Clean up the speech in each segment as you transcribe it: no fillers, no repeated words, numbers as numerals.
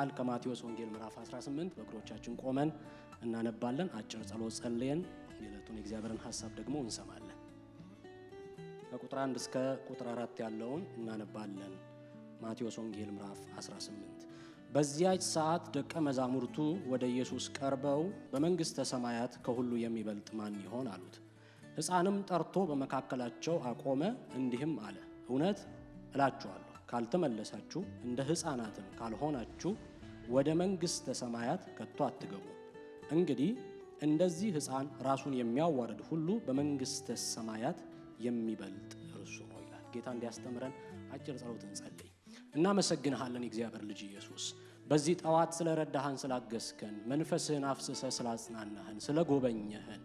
ቃል ከማቴዎስ ወንጌል ምዕራፍ 18 በእግሮቻችን ቆመን እናነባለን። አጭር ጸሎት ጸልየን የዕለቱን የእግዚአብሔርን ሐሳብ ደግሞ እንሰማለን። ከቁጥር 1 እስከ ቁጥር 4 ያለውን እናነባለን። ማቴዎስ ወንጌል ምዕራፍ 18። በዚያች ሰዓት ደቀ መዛሙርቱ ወደ ኢየሱስ ቀርበው በመንግሥተ ሰማያት ከሁሉ የሚበልጥ ማን ይሆን አሉት። ሕፃንም ጠርቶ በመካከላቸው አቆመ፣ እንዲህም አለ፣ እውነት እላችኋለሁ ካልተመለሳችሁ እንደ ሕፃናትም ካልሆናችሁ ወደ መንግሥተ ሰማያት ከቶ አትገቡ። እንግዲህ እንደዚህ ሕፃን ራሱን የሚያዋርድ ሁሉ በመንግሥተ ሰማያት የሚበልጥ እርሱ ነው ይላል። ጌታ እንዲያስተምረን አጭር ጸሎት እንጸልይ። እናመሰግንሃለን እግዚአብሔር ልጅ ኢየሱስ፣ በዚህ ጠዋት ስለረዳህን፣ ስላገስከን፣ መንፈስህን አፍስሰህ ስላጽናናህን፣ ስለጎበኘህን፣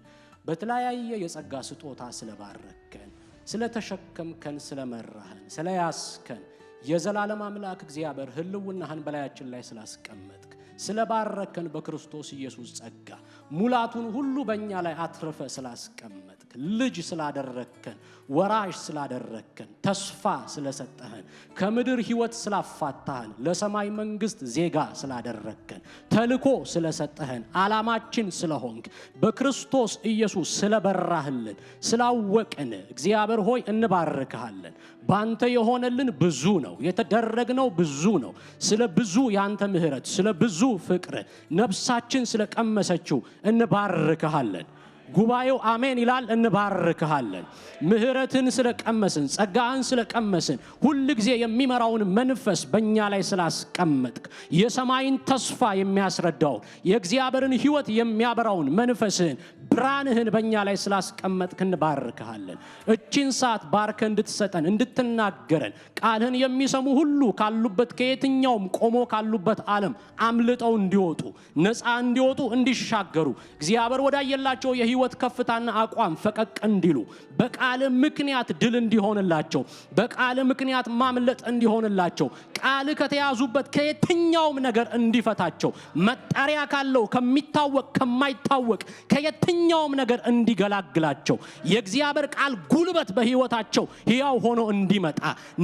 በተለያየ የጸጋ ስጦታ ስለባረከን፣ ስለተሸከምከን፣ ስለመራህን፣ ስለያስከን የዘላለም አምላክ እግዚአብሔር ህልውናህን በላያችን ላይ ስላስቀመጥክ፣ ስለባረከን በክርስቶስ ኢየሱስ ጸጋ ሙላቱን ሁሉ በእኛ ላይ አትርፈ ስላስቀመጥክ፣ ልጅ ስላደረከን፣ ወራሽ ስላደረከን፣ ተስፋ ስለሰጠህን፣ ከምድር ህይወት ስላፋታህን፣ ለሰማይ መንግስት ዜጋ ስላደረከን፣ ተልኮ ስለሰጠህን፣ ዓላማችን ስለሆንክ፣ በክርስቶስ ኢየሱስ ስለበራህልን፣ ስላወቅን እግዚአብሔር ሆይ እንባርክሃለን። ባንተ የሆነልን ብዙ ነው፣ የተደረግነው ብዙ ነው። ስለ ብዙ ያንተ ምህረት፣ ስለ ብዙ ፍቅር ነፍሳችን ስለቀመሰችው እንባርክሃለን። ጉባኤው አሜን ይላል። እንባርክሃለን። ምህረትን ስለቀመስን፣ ጸጋህን ስለቀመስን፣ ሁሉ ጊዜ የሚመራውን መንፈስ በእኛ ላይ ስላስቀመጥክ፣ የሰማይን ተስፋ የሚያስረዳውን የእግዚአብሔርን ህይወት የሚያበራውን መንፈስህን፣ ብርሃንህን በእኛ ላይ ስላስቀመጥክ እንባርክሃለን። እቺን ሰዓት ባርከ እንድትሰጠን፣ እንድትናገረን፣ ቃልህን የሚሰሙ ሁሉ ካሉበት ከየትኛውም ቆሞ ካሉበት ዓለም አምልጠው እንዲወጡ፣ ነፃ እንዲወጡ፣ እንዲሻገሩ እግዚአብሔር ወዳየላቸው የህይወት ከፍታና አቋም ፈቀቅ እንዲሉ፣ በቃል ምክንያት ድል እንዲሆንላቸው፣ በቃል ምክንያት ማምለጥ እንዲሆንላቸው፣ ቃል ከተያዙበት ከየትኛውም ነገር እንዲፈታቸው፣ መጣሪያ ካለው ከሚታወቅ ከማይታወቅ ከየትኛውም ነገር እንዲገላግላቸው፣ የእግዚአብሔር ቃል ጉልበት በህይወታቸው ሕያው ሆኖ እንዲመጣ፣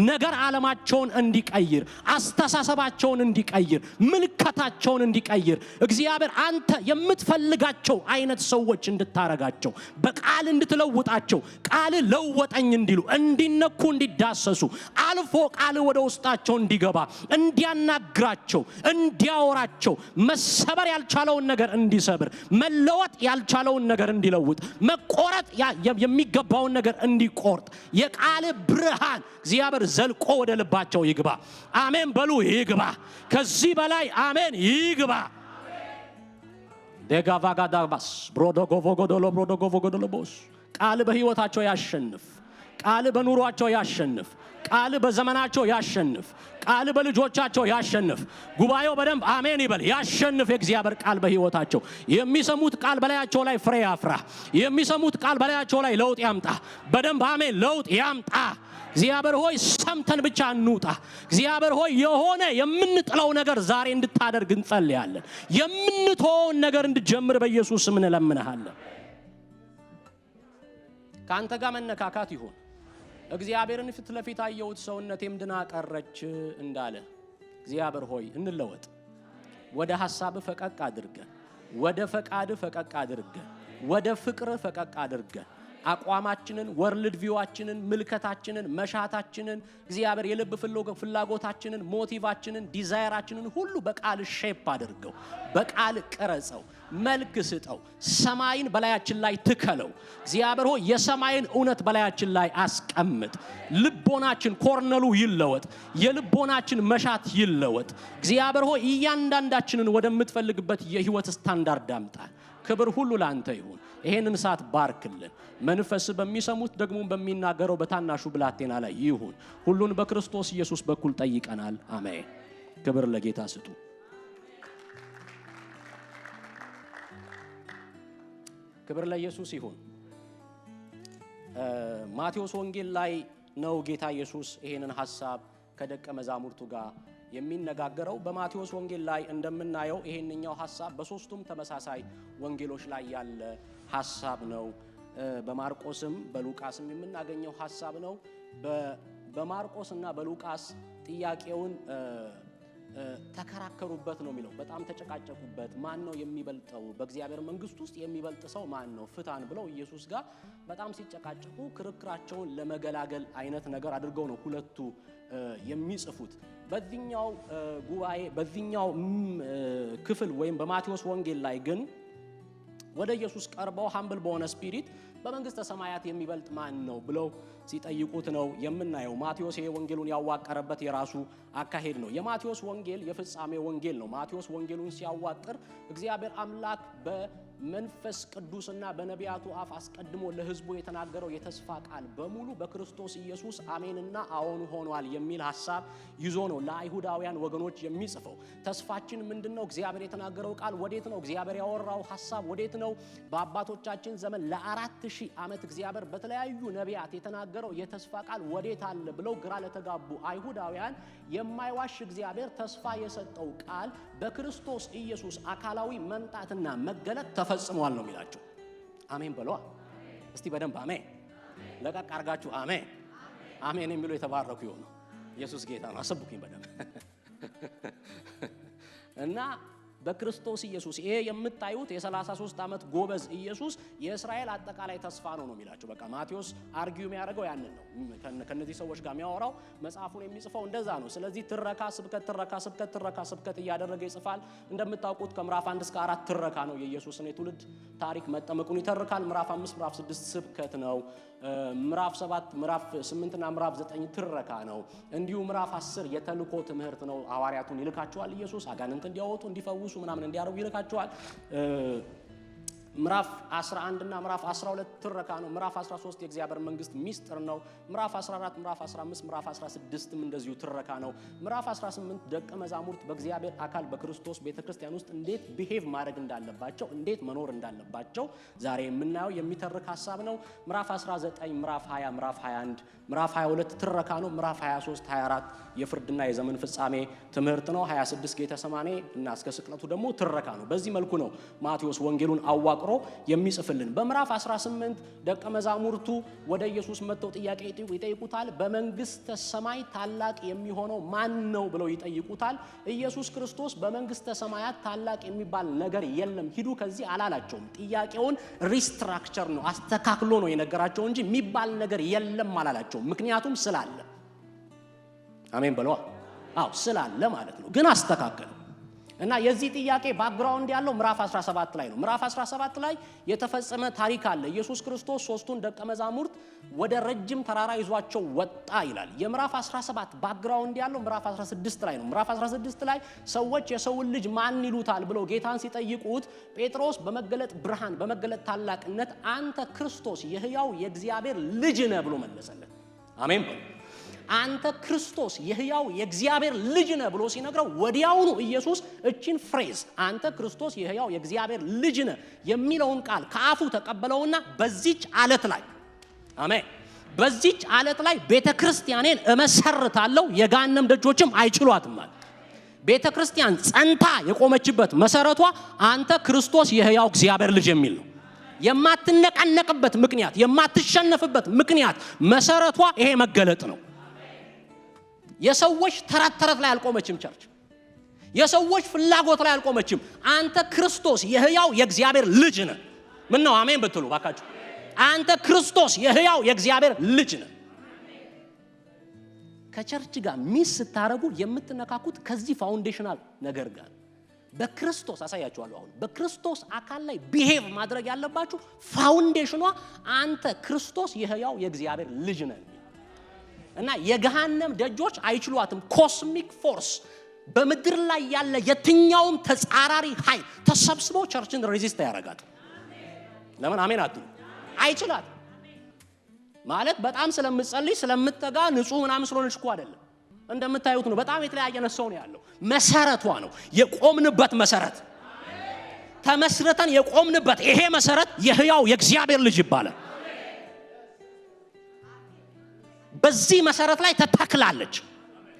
ነገር ዓለማቸውን እንዲቀይር፣ አስተሳሰባቸውን እንዲቀይር፣ ምልከታቸውን እንዲቀይር፣ እግዚአብሔር አንተ የምትፈልጋቸው አይነት ሰዎች እንድታረጋቸው፣ በቃል እንድትለውጣቸው፣ ቃል ለወጠኝ እንዲሉ፣ እንዲነኩ፣ እንዲዳሰሱ፣ አልፎ ቃል ወደ ውስጣቸው እንዲገባ፣ እንዲያናግራቸው፣ እንዲያወራቸው፣ መሰበር ያልቻለውን ነገር እንዲሰብር፣ መለወጥ ያልቻለውን ነገር እንዲለውጥ፣ መቆረጥ የሚገባውን ነገር እንዲቆርጥ፣ የቃል ብርሃን እግዚአብሔር ዘልቆ ወደ ልባቸው ይግባ። አሜን በሉ። ይግባ። ከዚህ በላይ አሜን ይግባ። ደጋቫጋዳባስ ብሮዶጎቮጎዶሎ ብሮዶጎቮጎዶሎቦስ ቃል በህይወታቸው ያሸንፍ። ቃል በኑሯቸው ያሸንፍ። ቃል በዘመናቸው ያሸንፍ። ቃል በልጆቻቸው ያሸንፍ። ጉባኤው በደንብ አሜን ይበል። ያሸንፍ የእግዚአብሔር ቃል በህይወታቸው። የሚሰሙት ቃል በላያቸው ላይ ፍሬ ያፍራ። የሚሰሙት ቃል በላያቸው ላይ ለውጥ ያምጣ። በደንብ አሜን ለውጥ ያምጣ። እግዚአብሔር ሆይ ሰምተን ብቻ እንውጣ። እግዚአብሔር ሆይ የሆነ የምንጥለው ነገር ዛሬ እንድታደርግ እንጸልያለን። የምንተወውን ነገር እንድጀምር በኢየሱስ ስም እንለምንሃለን። ካንተ ጋር መነካካት ይሁን። እግዚአብሔርን ፊት ለፊት አየሁት ሰውነቴም ድና ቀረች እንዳለ እግዚአብሔር ሆይ እንለወጥ። ወደ ሐሳብ ፈቀቅ አድርገን፣ ወደ ፈቃድ ፈቀቅ አድርገን፣ ወደ ፍቅር ፈቀቅ አድርገን፣ አቋማችንን፣ ወርልድ ቪዋችንን፣ ምልከታችንን፣ መሻታችንን፣ እግዚአብሔር የልብ ፍላጎታችንን፣ ሞቲቫችንን፣ ዲዛይራችንን ሁሉ በቃል ሼፕ አድርገው፣ በቃል ቀረጸው፣ መልክ ስጠው። ሰማይን በላያችን ላይ ትከለው። እግዚአብሔር ሆይ የሰማይን እውነት በላያችን ላይ አስቀምጥ። ልቦናችን ኮርነሉ ይለወጥ። የልቦናችን መሻት ይለወጥ። እግዚአብሔር ሆይ እያንዳንዳችንን ወደምትፈልግበት የህይወት ስታንዳርድ አምጣን። ክብር ሁሉ ላንተ ይሁን። ይሄንን ሰዓት ባርክልን። መንፈስ በሚሰሙት ደግሞ በሚናገረው በታናሹ ብላቴና ላይ ይሁን። ሁሉን በክርስቶስ ኢየሱስ በኩል ጠይቀናል። አሜን። ክብር ለጌታ ስጡ። ክብር ለኢየሱስ ይሁን። ማቴዎስ ወንጌል ላይ ነው ጌታ ኢየሱስ ይሄንን ሐሳብ ከደቀ መዛሙርቱ ጋር የሚነጋገረው። በማቴዎስ ወንጌል ላይ እንደምናየው ይሄንኛው ሐሳብ በሶስቱም ተመሳሳይ ወንጌሎች ላይ ያለ ሐሳብ ነው። በማርቆስም በሉቃስም የምናገኘው ሐሳብ ነው። በማርቆስና በሉቃስ ጥያቄውን ተከራከሩበት ነው የሚለው። በጣም ተጨቃጨቁበት። ማን ነው የሚበልጠው? በእግዚአብሔር መንግስት ውስጥ የሚበልጥ ሰው ማን ነው? ፍታን ብለው ኢየሱስ ጋር በጣም ሲጨቃጨቁ ክርክራቸውን ለመገላገል አይነት ነገር አድርገው ነው ሁለቱ የሚጽፉት። በዚህኛው ጉባኤ በዚህኛው ክፍል ወይም በማቴዎስ ወንጌል ላይ ግን ወደ ኢየሱስ ቀርበው ሃምብል በሆነ ስፒሪት በመንግስተ ሰማያት የሚበልጥ ማን ነው ብለው ሲጠይቁት ነው የምናየው። ማቴዎስ ይሄ ወንጌሉን ያዋቀረበት የራሱ አካሄድ ነው። የማቴዎስ ወንጌል የፍጻሜ ወንጌል ነው። ማቴዎስ ወንጌሉን ሲያዋቅር እግዚአብሔር አምላክ በመንፈስ ቅዱስና በነቢያቱ አፍ አስቀድሞ ለሕዝቡ የተናገረው የተስፋ ቃል በሙሉ በክርስቶስ ኢየሱስ አሜንና አዎን ሆኗል የሚል ሐሳብ ይዞ ነው ለአይሁዳውያን ወገኖች የሚጽፈው። ተስፋችን ምንድነው? እግዚአብሔር የተናገረው ቃል ወዴት ነው? እግዚአብሔር ያወራው ሐሳብ ወዴት ነው? በአባቶቻችን ዘመን ለ4000 ዓመት እግዚአብሔር በተለያዩ ነቢያት የተናገረው የተስፋ ቃል ወዴት አለ ብለው ግራ ለተጋቡ አይሁዳውያን የማይዋሽ እግዚአብሔር ተስፋ የሰጠው ቃል በክርስቶስ ኢየሱስ አካላዊ መምጣትና መገለጥ ተፈጽሟል ነው የሚላቸው። አሜን በሏ እስቲ በደንብ አሜን። ለቀቅ አርጋችሁ አሜን አሜን የሚሉ የተባረኩ ይሆኑ። ኢየሱስ ጌታ ነው። አሰቡኝ በደንብ እና በክርስቶስ ኢየሱስ ይሄ የምታዩት የ33 ዓመት ጎበዝ ኢየሱስ የእስራኤል አጠቃላይ ተስፋ ነው የሚላቸው። በቃ ማቴዎስ አርጊው የሚያደርገው ያንን ነው። ከነዚህ ሰዎች ጋር የሚያወራው መጽሐፉን የሚጽፈው እንደዛ ነው። ስለዚህ ትረካ ስብከት እያደረገ ይጽፋል። እንደምታውቁት ከምዕራፍ 1 እስከ 4 ትረካ ነው። የኢየሱስን የትውልድ ታሪክ መጠመቁን ይተርካል። ምዕራፍ 5 ምዕራፍ 6 ስብከት ነው። ምዕራፍ 7 ምዕራፍ 8 እና ምዕራፍ 9 ትረካ ነው። እንዲሁ ምዕራፍ 10 የተልኮ ትምህርት ነው። ሐዋርያቱን ይልካቸዋል ኢየሱስ አጋንንት እንዲያወጡ እንዲፈውሱ ምናምን እንዲያረጉ ይልካቸዋል። ምዕራፍ 11 እና ምዕራፍ 12 ትረካ ነው። ምዕራፍ 13 የእግዚአብሔር መንግስት ሚስጥር ነው። ምዕራፍ 14 ምዕራፍ 15 ምዕራፍ 16ም እንደዚሁ ትረካ ነው። ምዕራፍ 18 ደቀ መዛሙርት በእግዚአብሔር አካል በክርስቶስ ቤተክርስቲያን ውስጥ እንዴት ቢሄቭ ማድረግ እንዳለባቸው እንዴት መኖር እንዳለባቸው ዛሬ የምናየው የሚተርክ ሐሳብ ነው። ምዕራፍ 19 ምዕራፍ 20 ምዕራፍ 21 ምዕራፍ 22 ትረካ ነው። ምዕራፍ 23 24 የፍርድና የዘመን ፍጻሜ ትምህርት ነው። 26 ጌተሰማኔ እና እስከ ስቅለቱ ደግሞ ትረካ ነው። በዚህ መልኩ ነው ማቴዎስ ወንጌሉን አዋቅሮ የሚጽፍልን። በምዕራፍ 18 ደቀ መዛሙርቱ ወደ ኢየሱስ መጥተው ጥያቄ ይጠይቁታል። በመንግስተ ሰማይ ታላቅ የሚሆነው ማን ነው ብለው ይጠይቁታል። ኢየሱስ ክርስቶስ በመንግስተ ሰማያት ታላቅ የሚባል ነገር የለም ሂዱ ከዚህ አላላቸውም። ጥያቄውን ሪስትራክቸር ነው አስተካክሎ ነው የነገራቸው እንጂ የሚባል ነገር የለም አላላቸው። ምክንያቱም ስላለ አሜን በለዋ። አዎ ስላለ ማለት ነው። ግን አስተካከለ እና የዚህ ጥያቄ ባክግራውንድ ያለው ምዕራፍ 17 ላይ ነው። ምዕራፍ 17 ላይ የተፈጸመ ታሪክ አለ። ኢየሱስ ክርስቶስ ሶስቱን ደቀ መዛሙርት ወደ ረጅም ተራራ ይዟቸው ወጣ ይላል። የምዕራፍ 17 ባክግራውንድ ያለው ምዕራፍ 16 ላይ ነው። ምዕራፍ 16 ላይ ሰዎች የሰውን ልጅ ማን ይሉታል ብለው ጌታን ሲጠይቁት ጴጥሮስ በመገለጥ ብርሃን በመገለጥ ታላቅነት አንተ ክርስቶስ የሕያው የእግዚአብሔር ልጅ ነህ ብሎ መለሰለት። አሜን በሉ። አንተ ክርስቶስ የሕያው የእግዚአብሔር ልጅ ነህ ብሎ ሲነግረው ወዲያውኑ ኢየሱስ እቺን ፍሬዝ አንተ ክርስቶስ የሕያው የእግዚአብሔር ልጅ ነህ የሚለውን ቃል ከአፉ ተቀበለውና በዚች አለት ላይ አሜን በዚች አለት ላይ ቤተክርስቲያኔን እመሰርታለሁ የገሃነም ደጆችም አይችሏትም ማለት። ቤተክርስቲያን ጸንታ የቆመችበት መሰረቷ አንተ ክርስቶስ የሕያው እግዚአብሔር ልጅ የሚል ነው። የማትነቀነቅበት ምክንያት የማትሸነፍበት ምክንያት መሰረቷ ይሄ መገለጥ ነው። የሰዎች ተረት ላይ አልቆመችም ቸርች። የሰዎች ፍላጎት ላይ አልቆመችም። አንተ ክርስቶስ የሕያው የእግዚአብሔር ልጅ ነህ። ምን ነው አሜን ብትሉ ባካችሁ። አንተ ክርስቶስ የሕያው የእግዚአብሔር ልጅ ነህ። ከቸርች ጋር ሚስ ስታረጉ የምትነካኩት ከዚህ ፋውንዴሽናል ነገር ጋር በክርስቶስ አሳያችኋለሁ። አሁን በክርስቶስ አካል ላይ ቢሄቭ ማድረግ ያለባችሁ ፋውንዴሽኗ አንተ ክርስቶስ የሕያው የእግዚአብሔር ልጅ ነህ እና የገሃነም ደጆች አይችሏትም። ኮስሚክ ፎርስ በምድር ላይ ያለ የትኛውም ተጻራሪ ኃይል ተሰብስቦ ቸርችን ሬዚስት ያደርጋል። ለምን አሜን አትሉ? አይችላትም ማለት በጣም ስለምትጸልይ ስለምትተጋ ንጹህ ምናምን ስለሆነች እኮ አይደለም። እንደምታዩት ነው። በጣም የተለያየ ነው ያለው። መሰረቷ ነው የቆምንበት መሰረት ተመስርተን የቆምንበት ይሄ መሰረት የሕያው የእግዚአብሔር ልጅ ይባላል። በዚህ መሰረት ላይ ተተክላለች።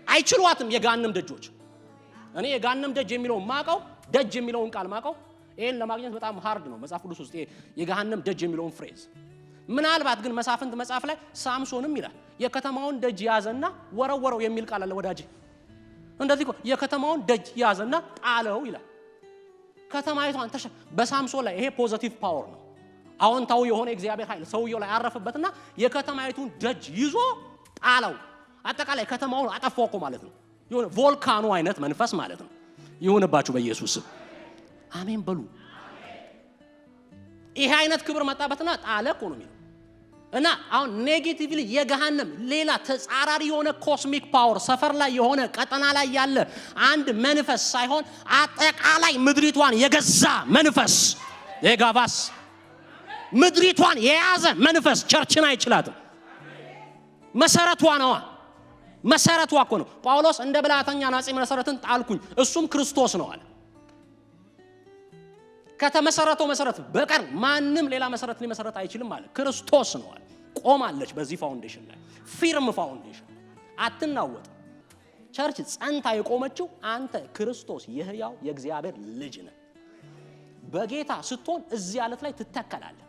አይችሏትም የገሃነም ደጆች። እኔ የገሃነም ደጅ የሚለውን ማቀው ደጅ የሚለውን ቃል ማቀው ይሄን ለማግኘት በጣም ሃርድ ነው መጽሐፍ ቅዱስ ውስጥ የገሃነም ደጅ የሚለውን ፍሬዝ። ምናልባት ግን መሳፍንት መጽሐፍ ላይ ሳምሶንም ይላል የከተማውን ደጅ ያዘና ወረወረው የሚል ቃል አለ ወዳጅ። እንደዚህ እኮ የከተማውን ደጅ ያዘና ጣለው ይላል። ከተማይቷን በሳምሶን ላይ ይሄ ፖዚቲቭ ፓወር ነው። አዎንታዊ የሆነ እግዚአብሔር ኃይል ሰውየው ላይ ያረፈበትና የከተማይቱን ደጅ ይዞ ጣለው። አጠቃላይ ከተማውን አጠፋው እኮ ማለት ነው። የሆነ ቮልካኖ አይነት መንፈስ ማለት ነው። ይሁንባችሁ በኢየሱስ ስም አሜን በሉ። ይሄ አይነት ክብር መጣበትና ጣለ እኮ ነው የሚለው። እና አሁን ኔጌቲቭሊ የገሃነም ሌላ ተጻራሪ የሆነ ኮስሚክ ፓወር ሰፈር ላይ የሆነ ቀጠና ላይ ያለ አንድ መንፈስ ሳይሆን አጠቃላይ ምድሪቷን የገዛ መንፈስ የጋቫስ ምድሪቷን የያዘ መንፈስ ቸርችን አይችላትም። መሰረቷ ነው። መሰረቷ እኮ ነው። ጳውሎስ እንደ ብልሃተኛ ናጺ መሰረትን ጣልኩኝ እሱም ክርስቶስ ነው አለ። ከተመሰረተው መሰረት በቀር ማንም ሌላ መሰረት ሊመሰረት አይችልም አለ። ክርስቶስ ነው አለ። ቆማለች በዚህ ፋውንዴሽን ላይ ፊርም ፋውንዴሽን አትናወጥ። ቸርች ጸንታ የቆመችው አንተ ክርስቶስ የሕያው የእግዚአብሔር ልጅ ነህ። በጌታ ስትሆን እዚህ አለት ላይ ትተከላለህ።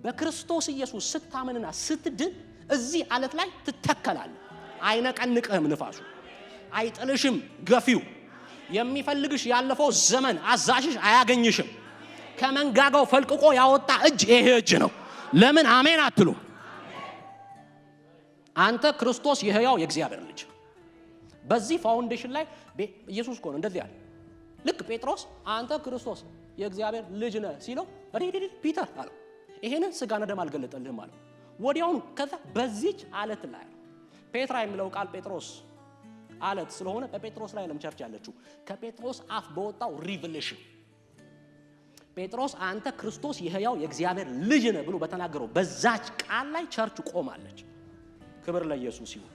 በክርስቶስ ኢየሱስ ስታምንና ስትድን እዚህ አለት ላይ ትተከላለህ። አይነቀንቅህም ንፋሱ፣ አይጥልሽም ገፊው። የሚፈልግሽ ያለፈው ዘመን አዛዥሽ አያገኝሽም። ከመንጋጋው ፈልቅቆ ያወጣ እጅ ይሄ እጅ ነው። ለምን አሜን አትሉ? አንተ ክርስቶስ የሕያው የእግዚአብሔር ልጅ። በዚህ ፋውንዴሽን ላይ ኢየሱስ እኮ ነው እንደዚህ ያለ። ልክ ጴጥሮስ አንተ ክርስቶስ የእግዚአብሔር ልጅ ነህ ሲለው ፒተር አለው ይሄንን ስጋና ደም አልገለጠልህም አለው። ወዲያውኑ ከዛ በዚች አለት ላይ ፔትራ የሚለው ቃል ጴጥሮስ አለት ስለሆነ በጴጥሮስ ላይ ለምቸርች ያለችው ከጴጥሮስ አፍ በወጣው ሪቨሌሽን ጴጥሮስ አንተ ክርስቶስ የሕያው የእግዚአብሔር ልጅ ነህ ብሎ በተናገረው በዛች ቃል ላይ ቸርች ቆማለች። ክብር ለኢየሱስ ይሁን።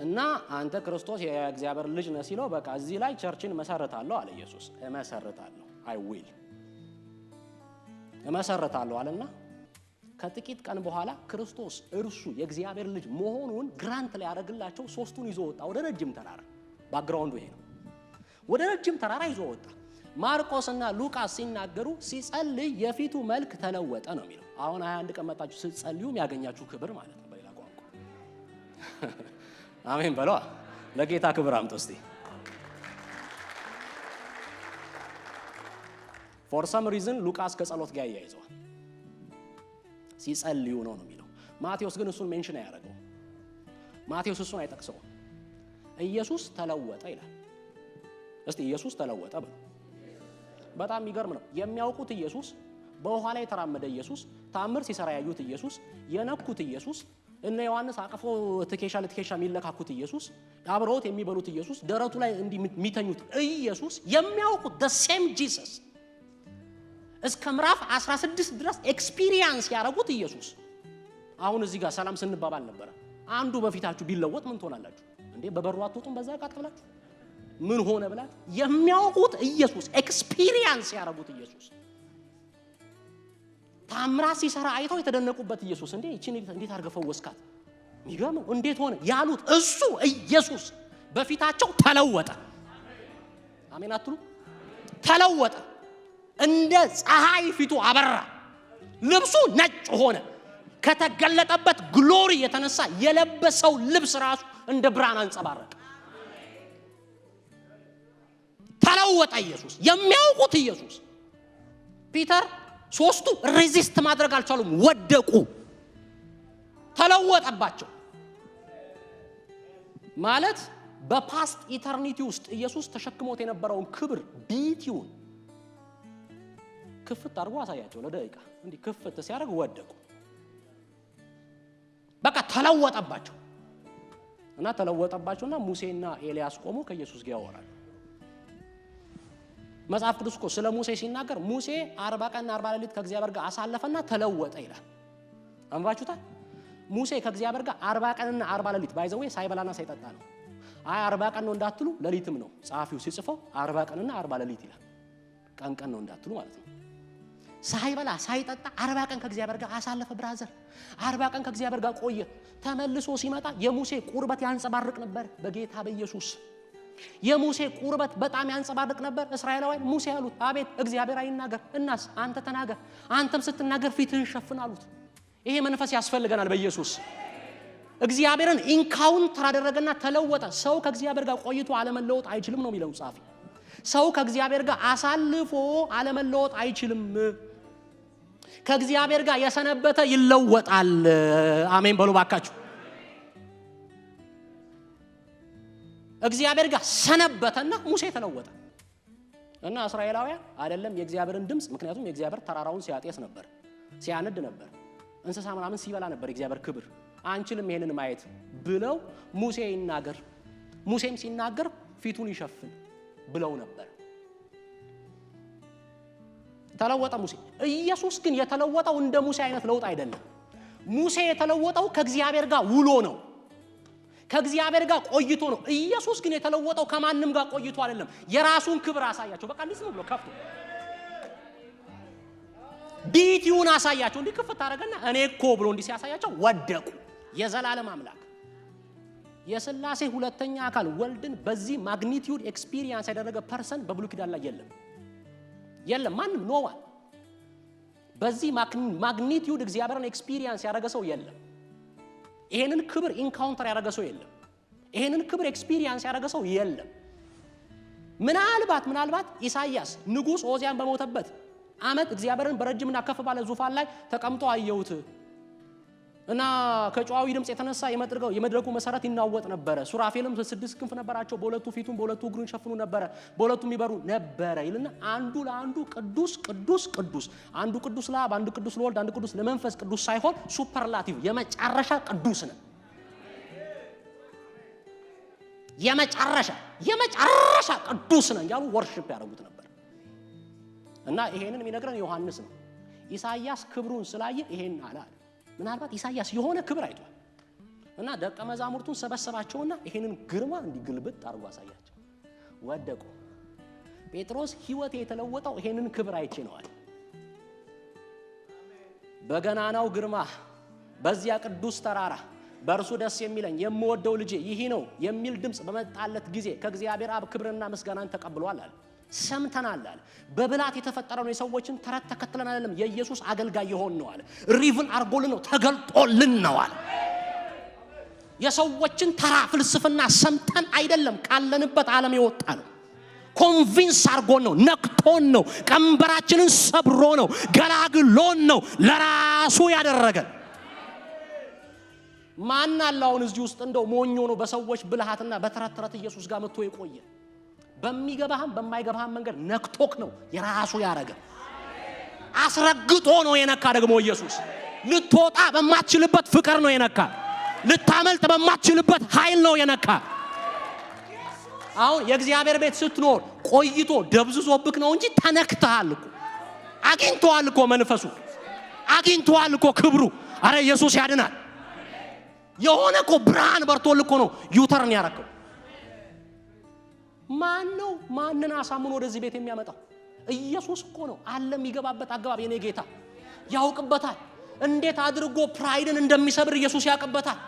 እና አንተ ክርስቶስ የሕያው የእግዚአብሔር ልጅ ነህ ሲለው በቃ እዚህ ላይ ቸርችን መሰረታለሁ አለ ኢየሱስ። እመሰረታለሁ አይ ዊል እመሰረታለሁ አለና ከጥቂት ቀን በኋላ ክርስቶስ እርሱ የእግዚአብሔር ልጅ መሆኑን ግራንት ላይ ያደረግላቸው ሶስቱን ይዞ ወጣ ወደ ረጅም ተራራ። ባክግራውንዱ ይሄ ነው። ወደ ረጅም ተራራ ይዞ ወጣ። ማርቆስና ሉቃስ ሲናገሩ ሲጸልይ የፊቱ መልክ ተለወጠ ነው የሚለው። አሁን 21 ቀን መጣችሁ ስትጸልዩም ያገኛችሁ ክብር ማለት ነው በሌላ ቋንቋ። አሜን በለዋ። ለጌታ ክብር አምጡ እስቲ። ፎር ሰም ሪዝን ሉቃስ ከጸሎት ጋር ያያይዘዋል። ሲጸልዩ ነው የሚለው። ማቴዎስ ግን እሱን ሜንሽን አያደርገው። ማቴዎስ እሱን አይጠቅሰው። ኢየሱስ ተለወጠ ይላል። እስቲ ኢየሱስ ተለወጠ ብሎ በጣም የሚገርም ነው። የሚያውቁት ኢየሱስ፣ በውሃ ላይ የተራመደ ኢየሱስ፣ ታምር ሲሰራ ያዩት ኢየሱስ፣ የነኩት ኢየሱስ፣ እነ ዮሐንስ አቅፎ ትከሻ ለትከሻ የሚለካኩት ኢየሱስ፣ አብረውት የሚበሉት ኢየሱስ፣ ደረቱ ላይ እንዲህ የሚተኙት ኢየሱስ የሚያውቁት the same Jesus እስከ ምዕራፍ 16 ድረስ ኤክስፒሪየንስ ያደረጉት ኢየሱስ አሁን እዚህ ጋር ሰላም ስንባባል ነበር። አንዱ በፊታችሁ ቢለወጥ ምን ትሆናላችሁ እንዴ? በበሩ አትወጡም? በዛ ቃጥ ብላችሁ ምን ሆነ ብላችሁ የሚያውቁት ኢየሱስ ኤክስፒሪየንስ ያደረጉት ኢየሱስ ታምራት ሲሰራ አይተው የተደነቁበት ኢየሱስ እንዴ እቺን እንዴት አድርገው ፈወስካት የሚገርመው እንዴት ሆነ ያሉት እሱ ኢየሱስ በፊታቸው ተለወጠ። አሜን አትሉ? ተለወጠ። እንደ ፀሐይ ፊቱ አበራ፣ ልብሱ ነጭ ሆነ። ከተገለጠበት ግሎሪ የተነሳ የለበሰው ልብስ ራሱ እንደ ብርሃን አንጸባረቀ። ተለወጠ ኢየሱስ። የሚያውቁት ኢየሱስ። ፒተር ሶስቱ ሬዚስት ማድረግ አልቻሉም፣ ወደቁ። ተለወጠባቸው ማለት በፓስት ኢተርኒቲ ውስጥ ኢየሱስ ተሸክሞት የነበረውን ክብር ቢቲውን ክፍት አድርጎ አሳያቸው። ለደቂቃ እንዲህ ክፍት ሲያደርግ ወደቁ። በቃ ተለወጠባቸው እና ተለወጠባቸውና ሙሴና ኤልያስ ቆሙ ከኢየሱስ ጋር ያወራሉ። መጽሐፍ ቅዱስ እኮ ስለ ሙሴ ሲናገር ሙሴ 40 ቀንና 40 ሌሊት ከእግዚአብሔር ጋር አሳለፈና ተለወጠ ይላል። አንባችሁታል? ሙሴ ከእግዚአብሔር ጋር 40 ቀንና 40 ሌሊት ባይዘው ሳይበላና ሳይጠጣ ነው። 40 ቀን ነው እንዳትሉ ሌሊትም ነው። ጸሐፊው ሲጽፈው 40 ቀንና 40 ሌሊት ይላል። ቀን ነው እንዳትሉ ማለት ነው። ሳይበላ ሳይጠጣ 40 ቀን ከእግዚአብሔር ጋር አሳለፈ። ብራዘር 40 ቀን ከእግዚአብሔር ጋር ቆየ። ተመልሶ ሲመጣ የሙሴ ቁርበት ያንጸባርቅ ነበር። በጌታ በኢየሱስ የሙሴ ቁርበት በጣም ያንጸባርቅ ነበር። እስራኤላውያን ሙሴ ያሉት አቤት እግዚአብሔር አይናገር እናስ አንተ ተናገር፣ አንተም ስትናገር ፊትህን ሸፍን አሉት። ይሄ መንፈስ ያስፈልገናል በኢየሱስ። እግዚአብሔርን ኢንካውንተር አደረገና ተለወጠ። ሰው ከእግዚአብሔር ጋር ቆይቶ አለመለወጥ አይችልም ነው የሚለው ጻፊ። ሰው ከእግዚአብሔር ጋር አሳልፎ አለመለወጥ አይችልም። ከእግዚአብሔር ጋር የሰነበተ ይለወጣል። አሜን በሉ ባካችሁ። እግዚአብሔር ጋር ሰነበተና ሙሴ ተለወጠ። እና እስራኤላውያን አይደለም የእግዚአብሔርን ድምጽ፣ ምክንያቱም የእግዚአብሔር ተራራውን ሲያጤስ ነበር፣ ሲያነድ ነበር፣ እንስሳ ምናምን ሲበላ ነበር የእግዚአብሔር ክብር። አንችልም ይሄንን ማየት ብለው ሙሴ ይናገር፣ ሙሴም ሲናገር ፊቱን ይሸፍን ብለው ነበር። ተለወጠ ሙሴ። ኢየሱስ ግን የተለወጠው እንደ ሙሴ አይነት ለውጥ አይደለም። ሙሴ የተለወጠው ከእግዚአብሔር ጋር ውሎ ነው፣ ከእግዚአብሔር ጋር ቆይቶ ነው። ኢየሱስ ግን የተለወጠው ከማንም ጋር ቆይቶ አይደለም። የራሱን ክብር አሳያቸው። በቃ እንዲህ ብሎ ከፍቶ ዲቲውን አሳያቸው። እንዲህ ክፍት አደረገና እኔ እኮ ብሎ እንዲህ ሲያሳያቸው ወደቁ። የዘላለም አምላክ የሥላሴ ሁለተኛ አካል ወልድን በዚህ ማግኒቲዩድ ኤክስፒሪየንስ ያደረገ ፐርሰን በብሉይ ኪዳን ላይ የለም። ማንም ኖዋል በዚህ ማግኒቲዩድ እግዚአብሔርን ኤክስፒሪየንስ ያደረገ ሰው የለም። ይሄንን ክብር ኢንካውንተር ያደረገ ሰው የለም። ይሄንን ክብር ኤክስፒሪየንስ ያደረገ ሰው የለም። ምናልባት ኢሳይያስ ንጉሥ ኦዚያን በሞተበት ዓመት እግዚአብሔርን በረጅምና ከፍ ባለ ዙፋን ላይ ተቀምጦ አየሁት እና ከጨዋዊ ድምጽ የተነሳ የመድረኩ መሰረት ይናወጥ ነበር። ሱራፌልም 6 ክንፍ ነበራቸው፣ በሁለቱ ፊቱን በሁለቱ እግሩን ሸፍኑ ነበር፣ በሁለቱም ይበሩ ነበር ይልና አንዱ ለአንዱ ቅዱስ ቅዱስ ቅዱስ፣ አንዱ ቅዱስ ለአብ፣ አንዱ ቅዱስ ለወልድ፣ አንዱ ቅዱስ ለመንፈስ ቅዱስ ሳይሆን ሱፐርላቲቭ የመጨረሻ ቅዱስ ነው። የመጨረሻ ቅዱስ ነው ያሉ ወርሺፕ ያደርጉት ነበር። እና ይሄንን የሚነግረን ዮሐንስ ነው። ኢሳይያስ ክብሩን ስላየ ይሄን አለ። ምናልባት ኢሳይያስ የሆነ ክብር አይቷል እና ደቀ መዛሙርቱን ሰበሰባቸውና ይሄንን ግርማ እንዲግልብጥ አድርጎ አሳያቸው። ወደቁ። ጴጥሮስ ሕይወት የተለወጠው ይሄንን ክብር አይቼ ነው አለ። በገናናው ግርማ በዚያ ቅዱስ ተራራ በእርሱ ደስ የሚለኝ የምወደው ልጄ ይህ ነው የሚል ድምጽ በመጣለት ጊዜ ከእግዚአብሔር አብ ክብርና ምስጋናን ተቀብሏል አለ። ሰምተናል አለ። በብላት የተፈጠረው የሰዎችን ተረት ተከትለን አይደለም፣ የኢየሱስ አገልጋይ የሆን ነው አለ። ሪቭን አርጎልን ነው፣ ተገልጦልን ነው አለ። የሰዎችን ተራ ፍልስፍና ሰምተን አይደለም፣ ካለንበት ዓለም የወጣ ነው። ኮንቪንስ አርጎን ነው፣ ነክቶን ነው፣ ቀንበራችንን ሰብሮ ነው፣ ገላግሎን ነው ለራሱ ያደረገን። ማን አላውን እዚህ ውስጥ እንደው ሞኞ ነው በሰዎች ብልሃትና በተረት ኢየሱስ ጋር መጥቶ የቆየ? በሚገባህም በማይገባህም መንገድ ነክቶክ ነው የራሱ ያረገ። አስረግጦ ነው የነካ። ደግሞ ኢየሱስ ልትወጣ በማትችልበት ፍቅር ነው የነካ። ልታመልጥ በማትችልበት ኃይል ነው የነካ። አሁን የእግዚአብሔር ቤት ስትኖር ቆይቶ ደብዝዞብክ ነው እንጂ ተነክተሃል እኮ። አግኝተዋል እኮ መንፈሱ፣ አግኝተዋል እኮ ክብሩ። አረ ኢየሱስ ያድናል። የሆነ እኮ ብርሃን በርቶል እኮ ነው ዩተርን ያረከው። ማንን አሳምኖ ወደዚህ ቤት የሚያመጣው? ኢየሱስ እኮ ነው። ዓለም ይገባበት አገባብ የኔ ጌታ ያውቅበታል። እንዴት አድርጎ ፕራይድን እንደሚሰብር ኢየሱስ ያውቅበታል።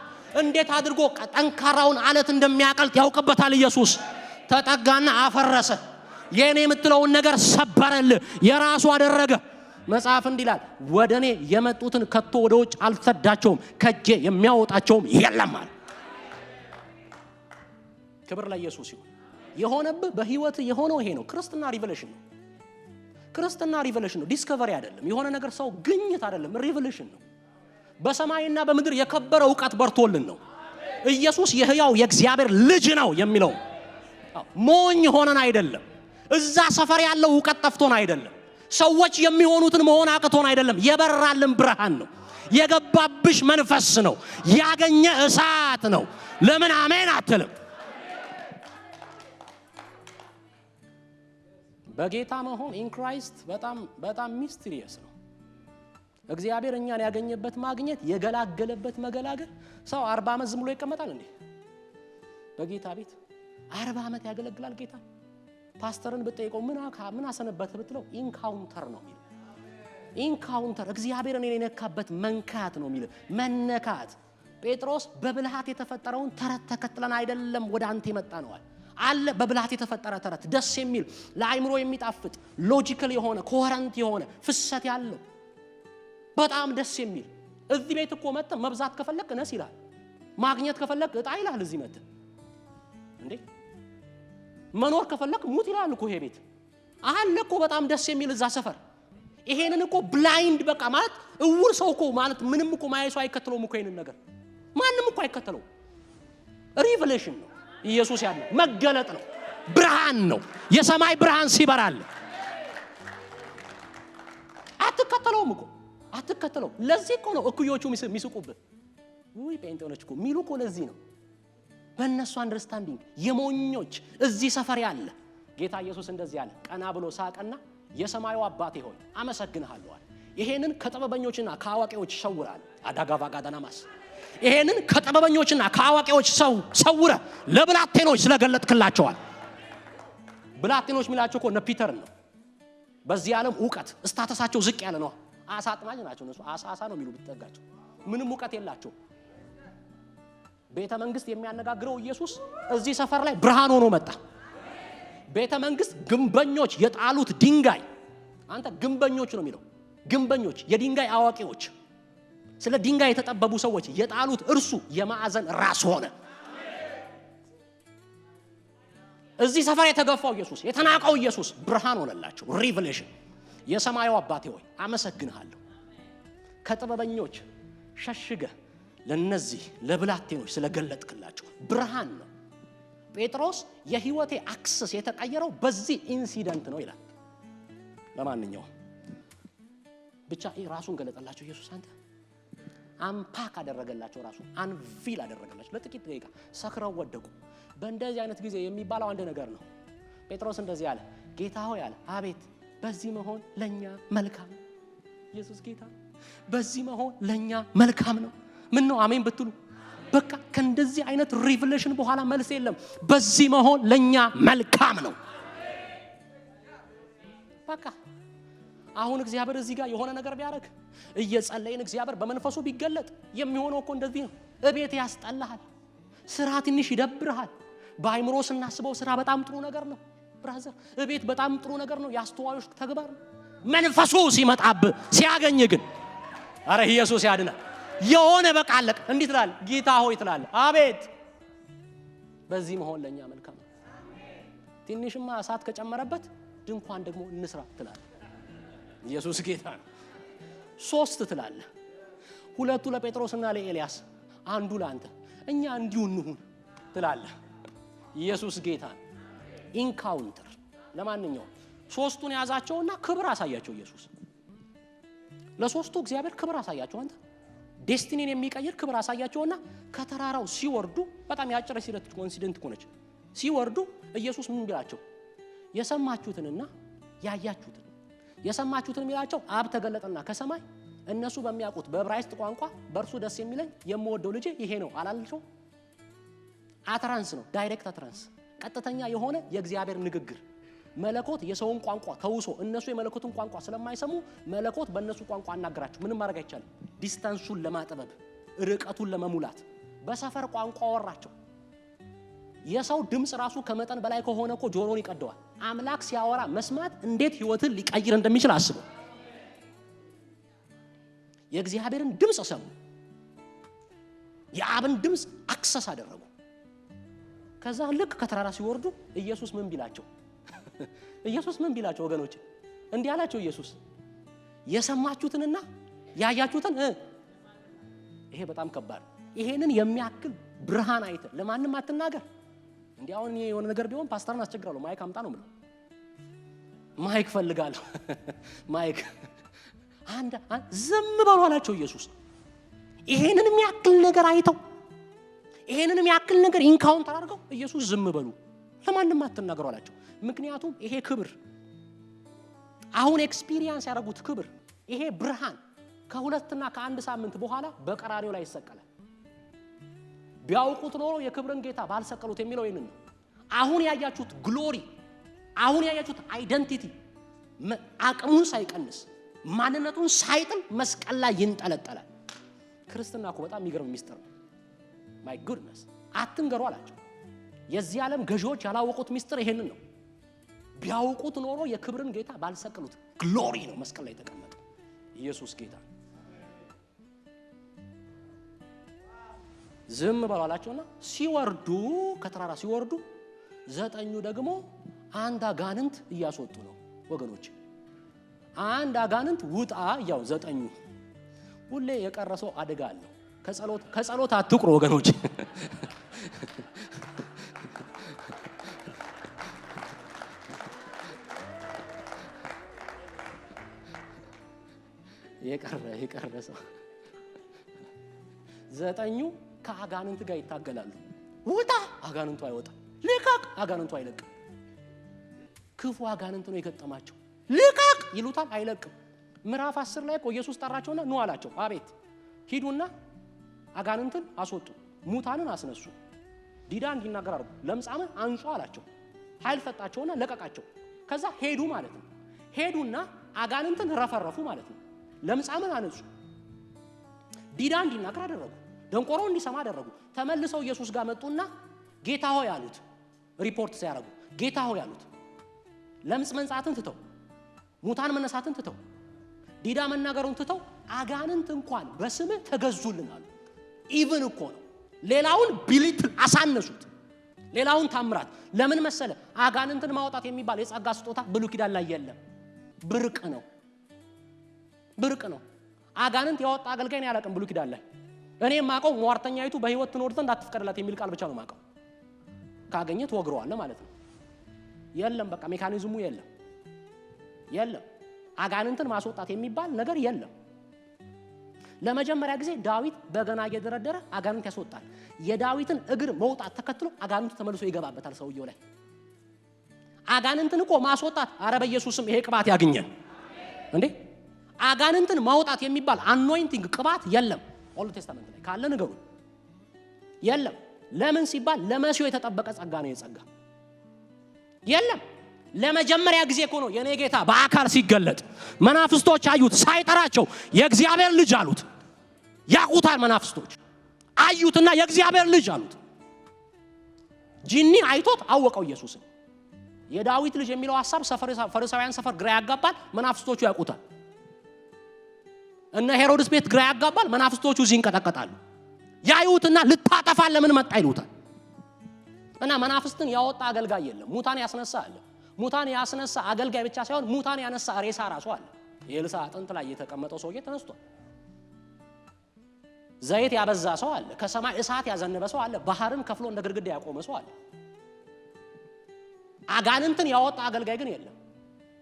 እንዴት አድርጎ ጠንካራውን አለት እንደሚያቀልጥ ያውቅበታል። ኢየሱስ ተጠጋና አፈረሰ። የኔ የምትለውን ነገር ሰበረልህ፣ የራሱ አደረገ። መጽሐፍ እንዲላል ወደኔ የመጡትን ከቶ ወደ ውጭ አልሰዳቸውም፣ ከጄ የሚያወጣቸውም የለም አለ። ክብር ለኢየሱስ ይሁን። የሆነብህ በህይወት የሆነው ይሄ ነው። ክርስትና ሪቨሌሽን ነው። ክርስትና ሪቨሌሽን ነው፣ ዲስከቨሪ አይደለም። የሆነ ነገር ሰው ግኝት አይደለም፣ ሪቨሌሽን ነው። በሰማይና በምድር የከበረ ዕውቀት በርቶልን ነው። ኢየሱስ የሕያው የእግዚአብሔር ልጅ ነው የሚለው ሞኝ ሆነን አይደለም። እዛ ሰፈር ያለው ዕውቀት ጠፍቶን አይደለም። ሰዎች የሚሆኑትን መሆን አቅቶን አይደለም። የበራልን ብርሃን ነው። የገባብሽ መንፈስ ነው። ያገኘ እሳት ነው። ለምን አሜን አትልም? በጌታ መሆን ኢን ክራይስት በጣም ሚስትሪየስ ነው። እግዚአብሔር እኛን ያገኘበት ማግኘት፣ የገላገለበት መገላገል። ሰው 40 ዓመት ዝም ብሎ ይቀመጣል እንዴ? በጌታ ቤት 40 ዓመት ያገለግላል ጌታ። ፓስተርን ብትጠይቀው ምን አሰነበት ብትለው ኢንካውንተር ነው የሚል። ኢንካውንተር እግዚአብሔርን የነካበት መንካት ነው የሚል። መነካት። ጴጥሮስ በብልሃት የተፈጠረውን ተረት ተከትለን አይደለም ወደ አንተ የመጣ ነው አለ። በብልሃት የተፈጠረ ተረት ደስ የሚል ለአይምሮ የሚጣፍጥ ሎጂካል የሆነ ኮሄረንት የሆነ ፍሰት ያለው በጣም ደስ የሚል። እዚህ ቤት እኮ መጥተህ መብዛት ከፈለክ ነስ ይላል። ማግኘት ከፈለክ እጣ ይላል እዚህ መጥተህ እንዴ መኖር ከፈለክ ሙት ይላል እኮ ይሄ ቤት አለ እኮ በጣም ደስ የሚል እዛ ሰፈር ይሄንን እኮ ብላይንድ በቃ ማለት እውር ሰው እኮ ማለት ምንም እኮ ማየሱ አይከተለውም እኮ ይሄንን ነገር ማንንም እኮ አይከተለው ሪቨሌሽን ነው ኢየሱስ ያለ መገለጥ ነው ብርሃን ነው የሰማይ ብርሃን ሲበራል አትከተለውም እኮ አትከተለው ለዚህ እኮ ነው እኩዮቹ የሚስቁብህ ወይ ጴንጤዎች እኮ ሚሉ እኮ ለዚህ ነው በእነሱ አንደርስታንዲንግ የሞኞች እዚህ ሰፈር ያለ ጌታ ኢየሱስ እንደዚህ ያለ ቀና ብሎ ሳቀና የሰማዩ አባቴ ሆይ አመሰግንሃለሁ አለ ይሄንን ከጥበበኞችና ከአዋቂዎች ሸውራል አዳጋቫ ጋዳናማስ ይሄንን ከጥበበኞችና ከአዋቂዎች ሰውረ ለብላቴኖች ስለገለጥክላቸዋል ብላቴኖች ሚላቸው እኮ ፒተር ነው በዚህ ዓለም ዕውቀት ስታተሳቸው ዝቅ ያለ ነው አሳ አጥማጅ ናቸው እነሱ አሳ ነው የሚሉ ብትጠጋቸው ምንም ዕውቀት የላቸው ቤተ መንግስት የሚያነጋግረው ኢየሱስ እዚህ ሰፈር ላይ ብርሃን ሆኖ መጣ ቤተ መንግስት ግንበኞች የጣሉት ድንጋይ አንተ ግንበኞች ነው የሚለው ግንበኞች የድንጋይ አዋቂዎች ስለ ድንጋይ የተጠበቡ ሰዎች የጣሉት እርሱ የማዕዘን ራስ ሆነ እዚህ ሰፈር የተገፋው ኢየሱስ የተናቀው ኢየሱስ ብርሃን ሆነላቸው ሪቨሌሽን የሰማዩ አባቴ ሆይ አመሰግንሃለሁ ከጥበበኞች ሸሽገ ለነዚህ ለብላቴኖች ስለገለጥክላቸው ብርሃን ነው ጴጥሮስ የህይወቴ አክሰስ የተቀየረው በዚህ ኢንሲደንት ነው ይላል ለማንኛውም ብቻ ራሱን ገለጠላቸው ኢየሱስ አንተ አምፓክ አደረገላቸው ራሱ አንቪል አደረገላቸው ለጥቂት ደቂቃ ሰክረው ወደቁ በእንደዚህ አይነት ጊዜ የሚባለው አንድ ነገር ነው ጴጥሮስ እንደዚህ አለ ጌታ ሆይ አለ አቤት በዚህ መሆን ለኛ መልካም ኢየሱስ ጌታ በዚህ መሆን ለኛ መልካም ነው ምን ነው አሜን ብትሉ በቃ ከእንደዚህ አይነት ሪቨሌሽን በኋላ መልስ የለም በዚህ መሆን ለኛ መልካም ነው በቃ አሁን እግዚአብሔር እዚህ ጋር የሆነ ነገር ቢያረግ እየጸለይን እግዚአብሔር በመንፈሱ ቢገለጥ የሚሆነው እኮ እንደዚህ ነው እቤት ያስጠላሃል ስራ ትንሽ ይደብርሃል በአይምሮ ስናስበው ስራ በጣም ጥሩ ነገር ነው ብራዘር እቤት በጣም ጥሩ ነገር ነው ያስተዋዮች ተግባር መንፈሱ ሲመጣብ ሲያገኝ ግን አረ ኢየሱስ ያድናል የሆነ በቃ አለቅ እንዴት ትላል ጌታ ሆይ ትላል አቤት በዚህ መሆን ለኛ መልካም ነው ትንሽማ እሳት ከጨመረበት ድንኳን ደግሞ እንስራ ትላል ኢየሱስ ጌታ ነው ሶስት ትላል ሁለቱ ለጴጥሮስና ለኤልያስ አንዱ ለአንተ እኛ እንዲሁ እንሁን ትላል ኢየሱስ ጌታ ኢንካውንተር ለማንኛውም ሶስቱን ያዛቸውና ክብር አሳያቸው ኢየሱስ ለሶስቱ እግዚአብሔር ክብር አሳያቸው አንተ ዴስቲኒን የሚቀይር ክብር አሳያቸውና ከተራራው ሲወርዱ በጣም ያጭረ ሲለት ኮንሲደንት ሆነች ሲወርዱ ኢየሱስ ምን ቢላቸው የሰማችሁትንና ያያችሁትን የሰማችሁትን ሚላቸው አብ ተገለጠና ከሰማይ እነሱ በሚያውቁት በዕብራይስጥ ቋንቋ በእርሱ ደስ የሚለኝ የምወደው ልጄ ይሄ ነው አላልሽው አትራንስ ነው ዳይሬክት አትራንስ ቀጥተኛ የሆነ የእግዚአብሔር ንግግር መለኮት የሰውን ቋንቋ ተውሶ እነሱ የመለኮቱን ቋንቋ ስለማይሰሙ መለኮት በእነሱ ቋንቋ አናገራቸው ምንም ማድረግ አይቻልም ዲስታንሱን ለማጥበብ ርቀቱን ለመሙላት በሰፈር ቋንቋ ወራቸው የሰው ድምጽ ራሱ ከመጠን በላይ ከሆነ እኮ ጆሮን ይቀደዋል አምላክ ሲያወራ መስማት እንዴት ህይወትን ሊቀይር እንደሚችል አስቡ የእግዚአብሔርን ድምጽ ሰሙ የአብን ድምጽ አክሰስ አደረጉ ከዛ ልክ ከተራራ ሲወርዱ ኢየሱስ ምን ቢላቸው ወገኖች እንዲህ አላቸው ኢየሱስ የሰማችሁትንና ያያችሁትን ይሄ በጣም ከባድ ይሄንን የሚያክል ብርሃን አይተ ለማንም አትናገር እንዲያውን የሆነ ነገር ቢሆን ፓስተርን አስቸግራለሁ ማይክ አምጣ ነው ማለት ማይክ ፈልጋለሁ ማይክ አንድ ዝም በሉ አላቸው ኢየሱስ ይሄንን የሚያክል ነገር አይተው ይሄንን የሚያክል ነገር ኢንካውንተር አድርገው ኢየሱስ ዝም በሉ ለማንም አትናገሩ አላቸው ምክንያቱም ይሄ ክብር አሁን ኤክስፒሪየንስ ያደረጉት ክብር ይሄ ብርሃን ከሁለትና ከአንድ ሳምንት በኋላ በቀራንዮ ላይ ይሰቀላል ቢያውቁት ኖሮ የክብርን ጌታ ባልሰቀሉት የሚለው ይሄንን ነው አሁን ያያችሁት ግሎሪ አሁን ያያችሁት አይደንቲቲ አቅሙን ሳይቀንስ ማንነቱን ሳይጥል መስቀል ላይ ይንጠለጠላል ክርስትና እኮ በጣም የሚገርም ሚስጥር ነው ማይ ጉድነስ አትንገሩ አላቸው የዚህ ዓለም ገዢዎች ያላወቁት ሚስጥር ይሄንን ነው ቢያውቁት ኖሮ የክብርን ጌታ ባልሰቀሉት ግሎሪ ነው መስቀል ላይ ተቀመጠው ኢየሱስ ጌታ ዝም በሉ አላቸውና ሲወርዱ ከተራራ ሲወርዱ 9ኙ ደግሞ አንድ አጋንንት እያስወጡ ነው ወገኖች። አንድ አጋንንት ውጣ ያው 9ኙ ሁሌ የቀረሰው አደጋ አለው። ከጸሎት አትቁሩ ወገኖች። የቀረሰው 9ኙ ከአጋንንት ጋር ይታገላሉ። ውጣ አጋንንቱ አይወጣ፣ ልቀቅ አጋንንቱ አይለቅም። ክፉ አጋንንት ነው የገጠማቸው። ልቀቅ ይሉታል አይለቅም። ምዕራፍ 10 ላይ ኢየሱስ ጠራቸውና ኑ አላቸው። አቤት ሂዱና አጋንንትን አስወጡ፣ ሙታንን አስነሱ፣ ዲዳ እንዲናገር አድርጉ፣ ለምጻምን አንጹ አላቸው። ኃይል ሰጣቸውና ለቀቃቸው። ከዛ ሄዱ ማለት ነው። ሄዱና አጋንንትን ረፈረፉ ማለት ነው። ለምጻምን አነጹ፣ ዲዳ እንዲናገር አደረጉ፣ ደንቆሮ እንዲሰማ አደረጉ። ተመልሰው ኢየሱስ ጋር መጡና ጌታ ሆይ አሉት። ሪፖርት ሲያደርጉ ጌታ ሆይ አሉት። ለምጽ መንጻትን ትተው፣ ሙታን መነሳትን ትተው፣ ዲዳ መናገሩን ትተው አጋንንት እንኳን በስምህ ተገዙልን አሉ። ኢቭን እኮ ነው ሌላውን ቢሊትል አሳነሱት። ሌላውን ታምራት ለምን መሰለ? አጋንንትን ማውጣት የሚባል የጸጋ ስጦታ ብሉይ ኪዳን ላይ የለም። ብርቅ ነው፣ ብርቅ ነው። አጋንንት ያወጣ አገልጋይ ነው ያላቀም ብሉይ ኪዳን ላይ። እኔ ማቀው ሟርተኛይቱ በህይወት ትኖር ዘንድ አትፍቀድላት የሚል ቃል ብቻ ነው ማቀው። ካገኘት ወግረዋል ማለት ነው። የለም በቃ ሜካኒዝሙ የለም። አጋንንትን ማስወጣት የሚባል ነገር የለም። ለመጀመሪያ ጊዜ ዳዊት በገና እየደረደረ አጋንንት ያስወጣል። የዳዊትን እግር መውጣት ተከትሎ አጋንንቱ ተመልሶ ይገባበታል ሰውየው ላይ። አጋንንትን እኮ ማስወጣት አረ በኢየሱስም ይሄ ቅባት ያገኘን እንዴ! አጋንንትን ማውጣት የሚባል አኖይንቲንግ ቅባት የለም ኦልድ ቴስታመንት ላይ ካለ ነገሩ የለም። ለምን ሲባል ለመሲሁ የተጠበቀ ጸጋ ነው። የጸጋ የለም። ለመጀመሪያ ጊዜ እኮ ነው የኔ ጌታ በአካል ሲገለጥ መናፍስቶች አዩት። ሳይጠራቸው የእግዚአብሔር ልጅ አሉት። ያቁታል መናፍስቶች አዩትና የእግዚአብሔር ልጅ አሉት። ጂኒ አይቶት አወቀው ኢየሱስን። የዳዊት ልጅ የሚለው ሐሳብ ፈሪሳውያን ሰፈር ግራ ያጋባል፣ መናፍስቶቹ ያቁታል። እና ሄሮድስ ቤት ግራ ያጋባል፣ መናፍስቶቹ እዚህ ይንቀጠቀጣሉ። ያዩትና ልታጠፋን ለምን መጣ ይሉታል። እና መናፍስትን ያወጣ አገልጋይ የለም። ሙታን ያስነሳ አለ። ሙታን ያስነሳ አገልጋይ ብቻ ሳይሆን ሙታን ያነሳ ሬሳ ራሱ አለ። የኤልሳ አጥንት ላይ የተቀመጠው ሰውዬ ተነስቷል። ዘይት ያበዛ ሰው አለ። ከሰማይ እሳት ያዘነበ ሰው አለ። ባህርን ከፍሎ እንደ ግድግዳ ያቆመ ሰው አለ። አጋንንትን ያወጣ አገልጋይ ግን የለም።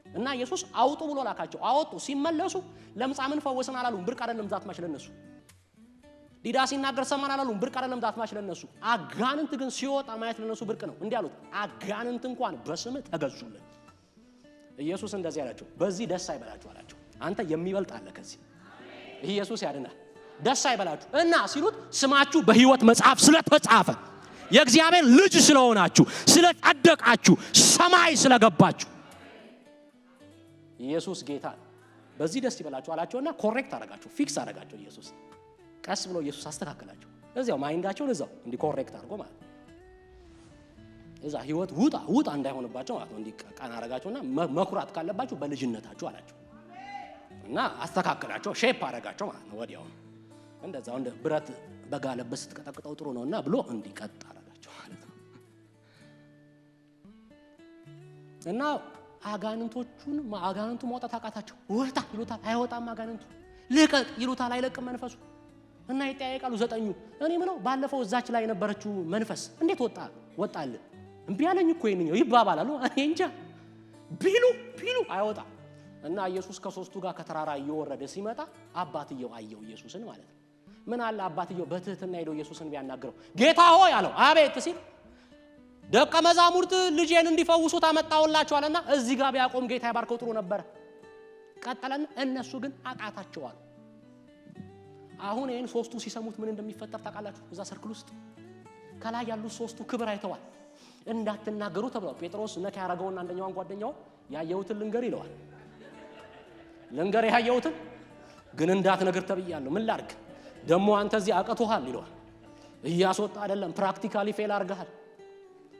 እና ኢየሱስ አውጡ ብሎ ላካቸው። አወጡ። ሲመለሱ ለምጻምን ፈወስን አላሉም። ብርቅ አይደለም ዛትማች ለነሱ። ዲዳ ሲናገር ሰማን አላሉም። ብርቅ አይደለም ዛትማች ለነሱ። አጋንንት ግን ሲወጣ ማየት ለነሱ ብርቅ ነው። እንዲህ አሉት፣ አጋንንት እንኳን በስም ተገዙልን። ኢየሱስ እንደዚህ አላቸው፣ በዚህ ደስ አይበላችሁ አላቸው። አንተ የሚበልጥ አለ ከዚህ። ኢየሱስ ያድናል። ደስ አይበላችሁ እና ሲሉት ስማችሁ በሕይወት መጽሐፍ ስለተጻፈ የእግዚአብሔር ልጅ ስለሆናችሁ ስለጸደቃችሁ ሰማይ ስለገባችሁ ኢየሱስ ጌታ በዚህ ደስ ይበላችሁ አላቸውና ኮሬክት አረጋቸው፣ ፊክስ አረጋቸው። ኢየሱስ ቀስ ብሎ ኢየሱስ አስተካከላቸው። እዚያው ማይንዳቸውን እዛው እንዲ ኮሬክት አድርጎ ማለት እዛ ህይወት ውጣ እንዳይሆንባቸው ማለት ነው። እንዲ ቃና አረጋቸውና መኩራት ካለባችሁ በልጅነታችሁ አላቸው እና አስተካከላቸው፣ ሼፕ አረጋቸው ማለት ነው። ወዲያው እንደዛው እንደ ብረት በጋለበት ስትቀጠቅጠው ጥሩ ነውና ብሎ እንዲቀጥ አረጋቸው ማለት ነው። እና አጋንንቱ ማውጣት አቃታቸው። ወጣ ይሉታል አይወጣም፣ አጋንንቱ ልቀቅ ይሉታል አይለቅም መንፈሱ። እና ይጠያየቃሉ 9ኙ። እኔ ምነው ባለፈው እዛች ላይ የነበረችው መንፈስ እንዴት ወጣል? እምቢ አለኝ እኮ ይሄንኛው ይባባላሉ። እኔ እንጃ ቢሉ አይወጣ። እና ኢየሱስ ከሶስቱ ጋር ከተራራ እየወረደ ሲመጣ አባትየው አየው ኢየሱስን ማለት ነው። ምን አለ አባትየው በትህትና ሄዶ ኢየሱስን ቢያናግረው ጌታ ሆይ አለው። አቤት ሲል ደቀ መዛሙርት ልጄን እንዲፈውሱ ታመጣውላችሁ አለና እዚህ ጋር ቢያቆም ጌታ ይባርከው ጥሩ ነበር። ቀጠለን። እነሱ ግን አቃታቸው አሉ። አሁን ይሄን ሶስቱ ሲሰሙት ምን እንደሚፈጠር ታውቃላችሁ? እዛ ሰርክል ውስጥ ከላይ ያሉት ሶስቱ ክብር አይተዋል። እንዳትናገሩ ተብለው ጴጥሮስ ነካ ያረጋውና አንደኛውን ጓደኛው ያየሁትን ልንገር ይለዋል። ልንገር ያየሁትን ግን እንዳትነግር ተብያለሁ። ምን ላድርግ ደሞ አንተ እዚህ አቀቶሃል ይለዋል። እያስወጣ አይደለም ፕራክቲካሊ ፌል አድርገሃል፣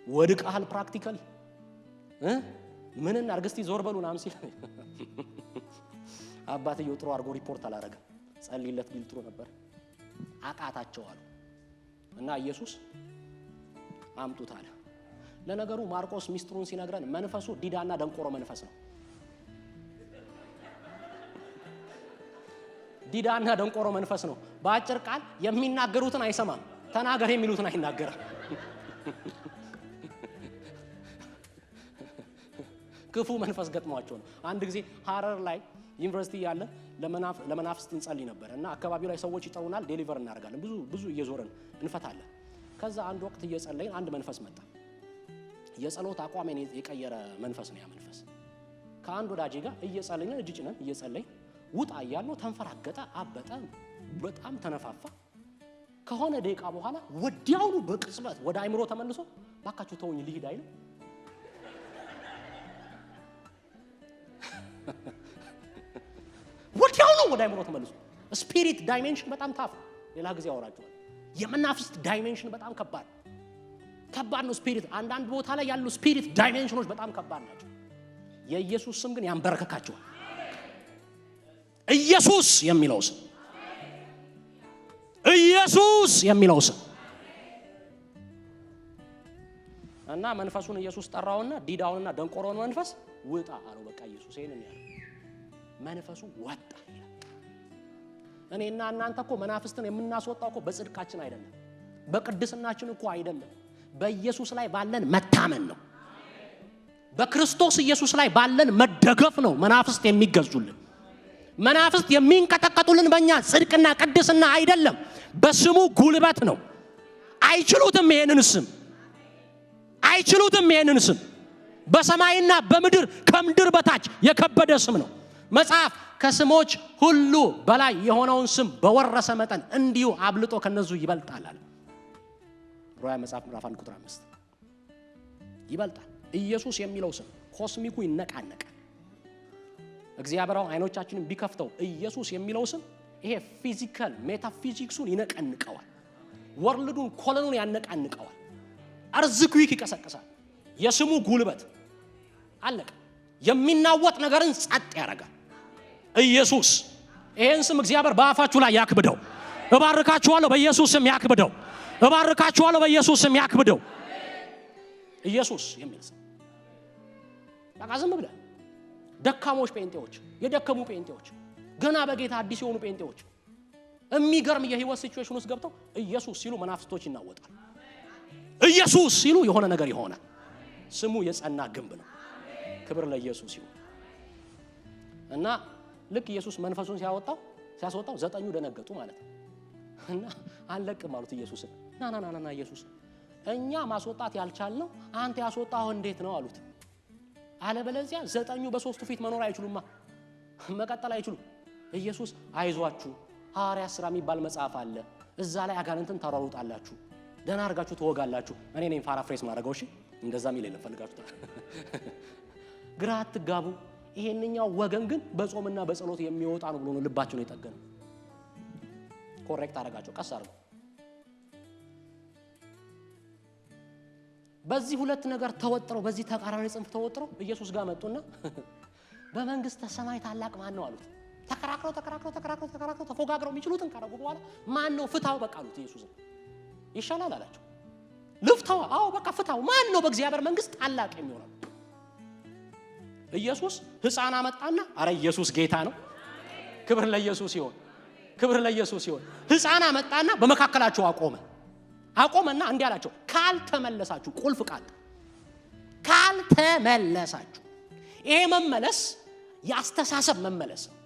ወድቀሃል ፕራክቲካሊ ምን እናድርግ እስቲ ዞር በሉናም ሲል አባትየው ጥሩ አድርጎ ሪፖርት አላረገም። ጸልይለት ቢል ጥሩ ነበር። አቃታቸው አሉ። እና ኢየሱስ አምጡት አለ። ለነገሩ ማርቆስ ሚስጥሩን ሲነግረን መንፈሱ ዲዳና ደንቆሮ መንፈስ ነው። ዲዳና ደንቆሮ መንፈስ ነው። በአጭር ቃል የሚናገሩትን አይሰማም፣ ተናገር የሚሉትን አይናገርም። ክፉ መንፈስ ገጥሟቸው ነው። አንድ ጊዜ ሐረር ላይ ዩኒቨርሲቲ ያለ ለመናፍስት እንጸልይ ነበር እና አካባቢው ላይ ሰዎች ይጠሩናል፣ ዴሊቨር እናደርጋለን። ብዙ እየዞርን እንፈታለን። ከዛ አንድ ወቅት እየጸለይን አንድ መንፈስ መጣ። የጸሎት አቋሜን የቀየረ መንፈስ ነው ያ መንፈስ። ከአንድ ወዳጄ ጋር እየጸለይን እጅ ጭነን እየጸለይን ውጣ እያልነው ተንፈራገጠ፣ አበጠ፣ በጣም ተነፋፋ። ከሆነ ደቂቃ በኋላ ወዲያውኑ በቅጽበት ወደ አይምሮ ተመልሶ ባካችሁ ተውኝ ልሂድ አይልም። ወዲያውኑ ወደ አይምሮ ተመልሶ። ስፒሪት ዳይሜንሽን በጣም ታፍ፣ ሌላ ጊዜ አወራችኋለሁ። የመናፍስት ዳይሜንሽን በጣም ከባድ ነው። ስፒሪት አንዳንድ ቦታ ላይ ያሉ ስፒሪት ዳይሜንሽኖች በጣም ከባድ ናቸው። የኢየሱስ ስም ግን ያንበረከካቸዋል። ኢየሱስ የሚለው ስም እና መንፈሱን ኢየሱስ ጠራውና ዲዳውንና ደንቆሮውን መንፈስ ውጣ አለው። በቃ ኢየሱስ ይሄንን ያለው መንፈሱ ወጣ። እኔና እናንተ እኮ መናፍስትን የምናስወጣው እኮ በጽድቃችን አይደለም፣ በቅድስናችን እኮ አይደለም። በኢየሱስ ላይ ባለን መታመን ነው። በክርስቶስ ኢየሱስ ላይ ባለን መደገፍ ነው መናፍስት የሚገዙልን። መናፍስት የሚንቀጠቀጡልን በእኛ ጽድቅና ቅድስና አይደለም፣ በስሙ ጉልበት ነው። አይችሉትም ይሄንን ስም በሰማይና በምድር ከምድር በታች የከበደ ስም ነው። መጽሐፍ ከስሞች ሁሉ በላይ የሆነውን ስም በወረሰ መጠን እንዲሁ አብልጦ ከነዙ ይበልጣል አለ ሮያ መጽሐፍ ምዕራፍ 1 ቁጥር 5 ይበልጣል። ኢየሱስ የሚለው ስም ኮስሚኩ ይነቃነቃል። እግዚአብሔራው አይኖቻችንን ቢከፍተው ኢየሱስ የሚለው ስም ይሄ ፊዚካል ሜታፊዚክሱን ይነቀንቀዋል። ወርልዱን ኮሎኑን ያነቃንቀዋል። አርዝኩዊክ ይቀሰቅሳል። የስሙ ጉልበት አለቀ። የሚናወጥ ነገርን ጸጥ ያደርጋል። ኢየሱስ ይሄን ስም እግዚአብሔር በአፋችሁ ላይ ያክብደው። እባርካችኋለሁ በኢየሱስ ስም ያክብደው። ኢየሱስ የሚል ስም በቃ ዝም ብለህ ደካሞች ጴንጤዎች፣ የደከሙ ጴንጤዎች፣ ገና በጌታ አዲስ የሆኑ ጴንጤዎች የሚገርም የህይወት ሲቹዌሽን ውስጥ ገብተው ኢየሱስ ሲሉ መናፍስቶች ይናወጣል። ኢየሱስ ሲሉ የሆነ ነገር ይሆናል። ስሙ የጸና ግንብ ነው። ክብር ለኢየሱስ ይሁን። እና ልክ ኢየሱስ መንፈሱን ሲያስወጣው 9 ደነገጡ ማለት ነው። እና አለቅም ማለት ኢየሱስን ና ኢየሱስ እኛ ማስወጣት ያልቻልነው አንተ ያስወጣው እንዴት ነው አሉት። አለበለዚያ 9 በሶስቱ ፊት መኖር አይችሉማ፣ መቀጠል አይችሉም። ኢየሱስ አይዟችሁ ሐዋርያት ሥራ የሚባል መጽሐፍ አለ፣ እዛ ላይ አጋንንትን ታሯሩጣላችሁ፣ ደና አርጋችሁ ትወጋላችሁ። እኔ ነኝ ፓራፍሬዝ ማድረገው። እሺ እንደዛ ሚል የለም ፈልጋችሁታል። ግራ አትጋቡ። ይሄንኛው ወገን ግን በጾምና በጸሎት የሚወጣ ነው ብሎ ነው ልባቸው ነው የጠገነው። ኮሬክት አረጋቸው ቀስ አድርገው። በዚህ ሁለት ነገር ተወጥረው፣ በዚህ ተቃራኒ ጽንፍ ተወጥረው ኢየሱስ ጋር መጡና በመንግስተ ሰማይ ታላቅ ማን ነው አሉት። ተከራክረው ተፎጋግረው የሚችሉትን ካረጉ በኋላ ማን ነው ፍታው በቃ አሉት። ኢየሱስ ይሻላል አላቸው። ልፍታው? አዎ በቃ ፍታው። ማን ነው በእግዚአብሔር መንግስት ታላቅ የሚሆነው? ኢየሱስ ሕፃን አመጣና አረ ኢየሱስ ጌታ ነው። ክብር ለኢየሱስ ይሁን። ሕፃን አመጣና በመካከላቸው አቆመና እንዲህ አላቸው፣ ካልተመለሳችሁ፣ ቁልፍ ቃል ካልተመለሳችሁ። ይሄ መመለስ ያስተሳሰብ መመለስ ነው፣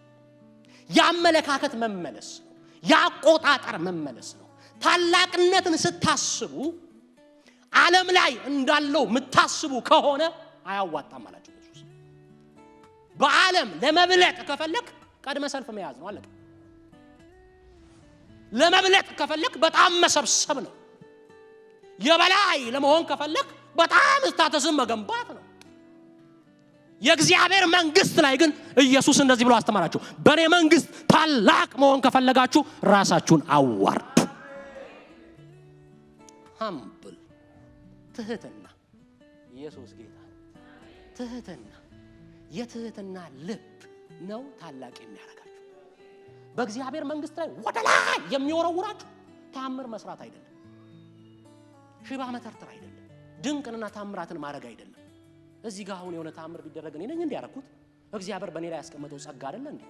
ያመለካከት መመለስ ነው፣ ያቆጣጠር መመለስ ነው። ታላቅነትን ስታስቡ ዓለም ላይ እንዳለው ምታስቡ ከሆነ አያዋጣም አላቸው ኢየሱስ። በዓለም ለመብለጥ ከፈለክ ቀድመ ሰልፍ መያዝ ነው አለቀ። ለመብለጥ ከፈለክ በጣም መሰብሰብ ነው። የበላይ ለመሆን ከፈለክ በጣም ስታተስም መገንባት ነው። የእግዚአብሔር መንግስት ላይ ግን ኢየሱስ እንደዚህ ብሎ አስተማራቸው፣ በኔ መንግስት ታላቅ መሆን ከፈለጋችሁ ራሳችሁን አዋርዱ። humble ትህትና። ኢየሱስ ጌታ። ትህትና፣ የትህትና ልብ ነው ታላቅ የሚያደርጋችሁ። በእግዚአብሔር መንግስት ላይ ወደ ላይ የሚወረውራችሁ ታምር መስራት አይደለም፣ ሽባ መተርተር አይደለም። ድንቅንና ታምራትን ማድረግ አይደለም። እዚህ ጋር አሁን የሆነ ታምር ቢደረግ እኔ ነኝ እንዲያረኩት እግዚአብሔር በእኔ ላይ ያስቀመጠው ጸጋ አይደለ እንዴ?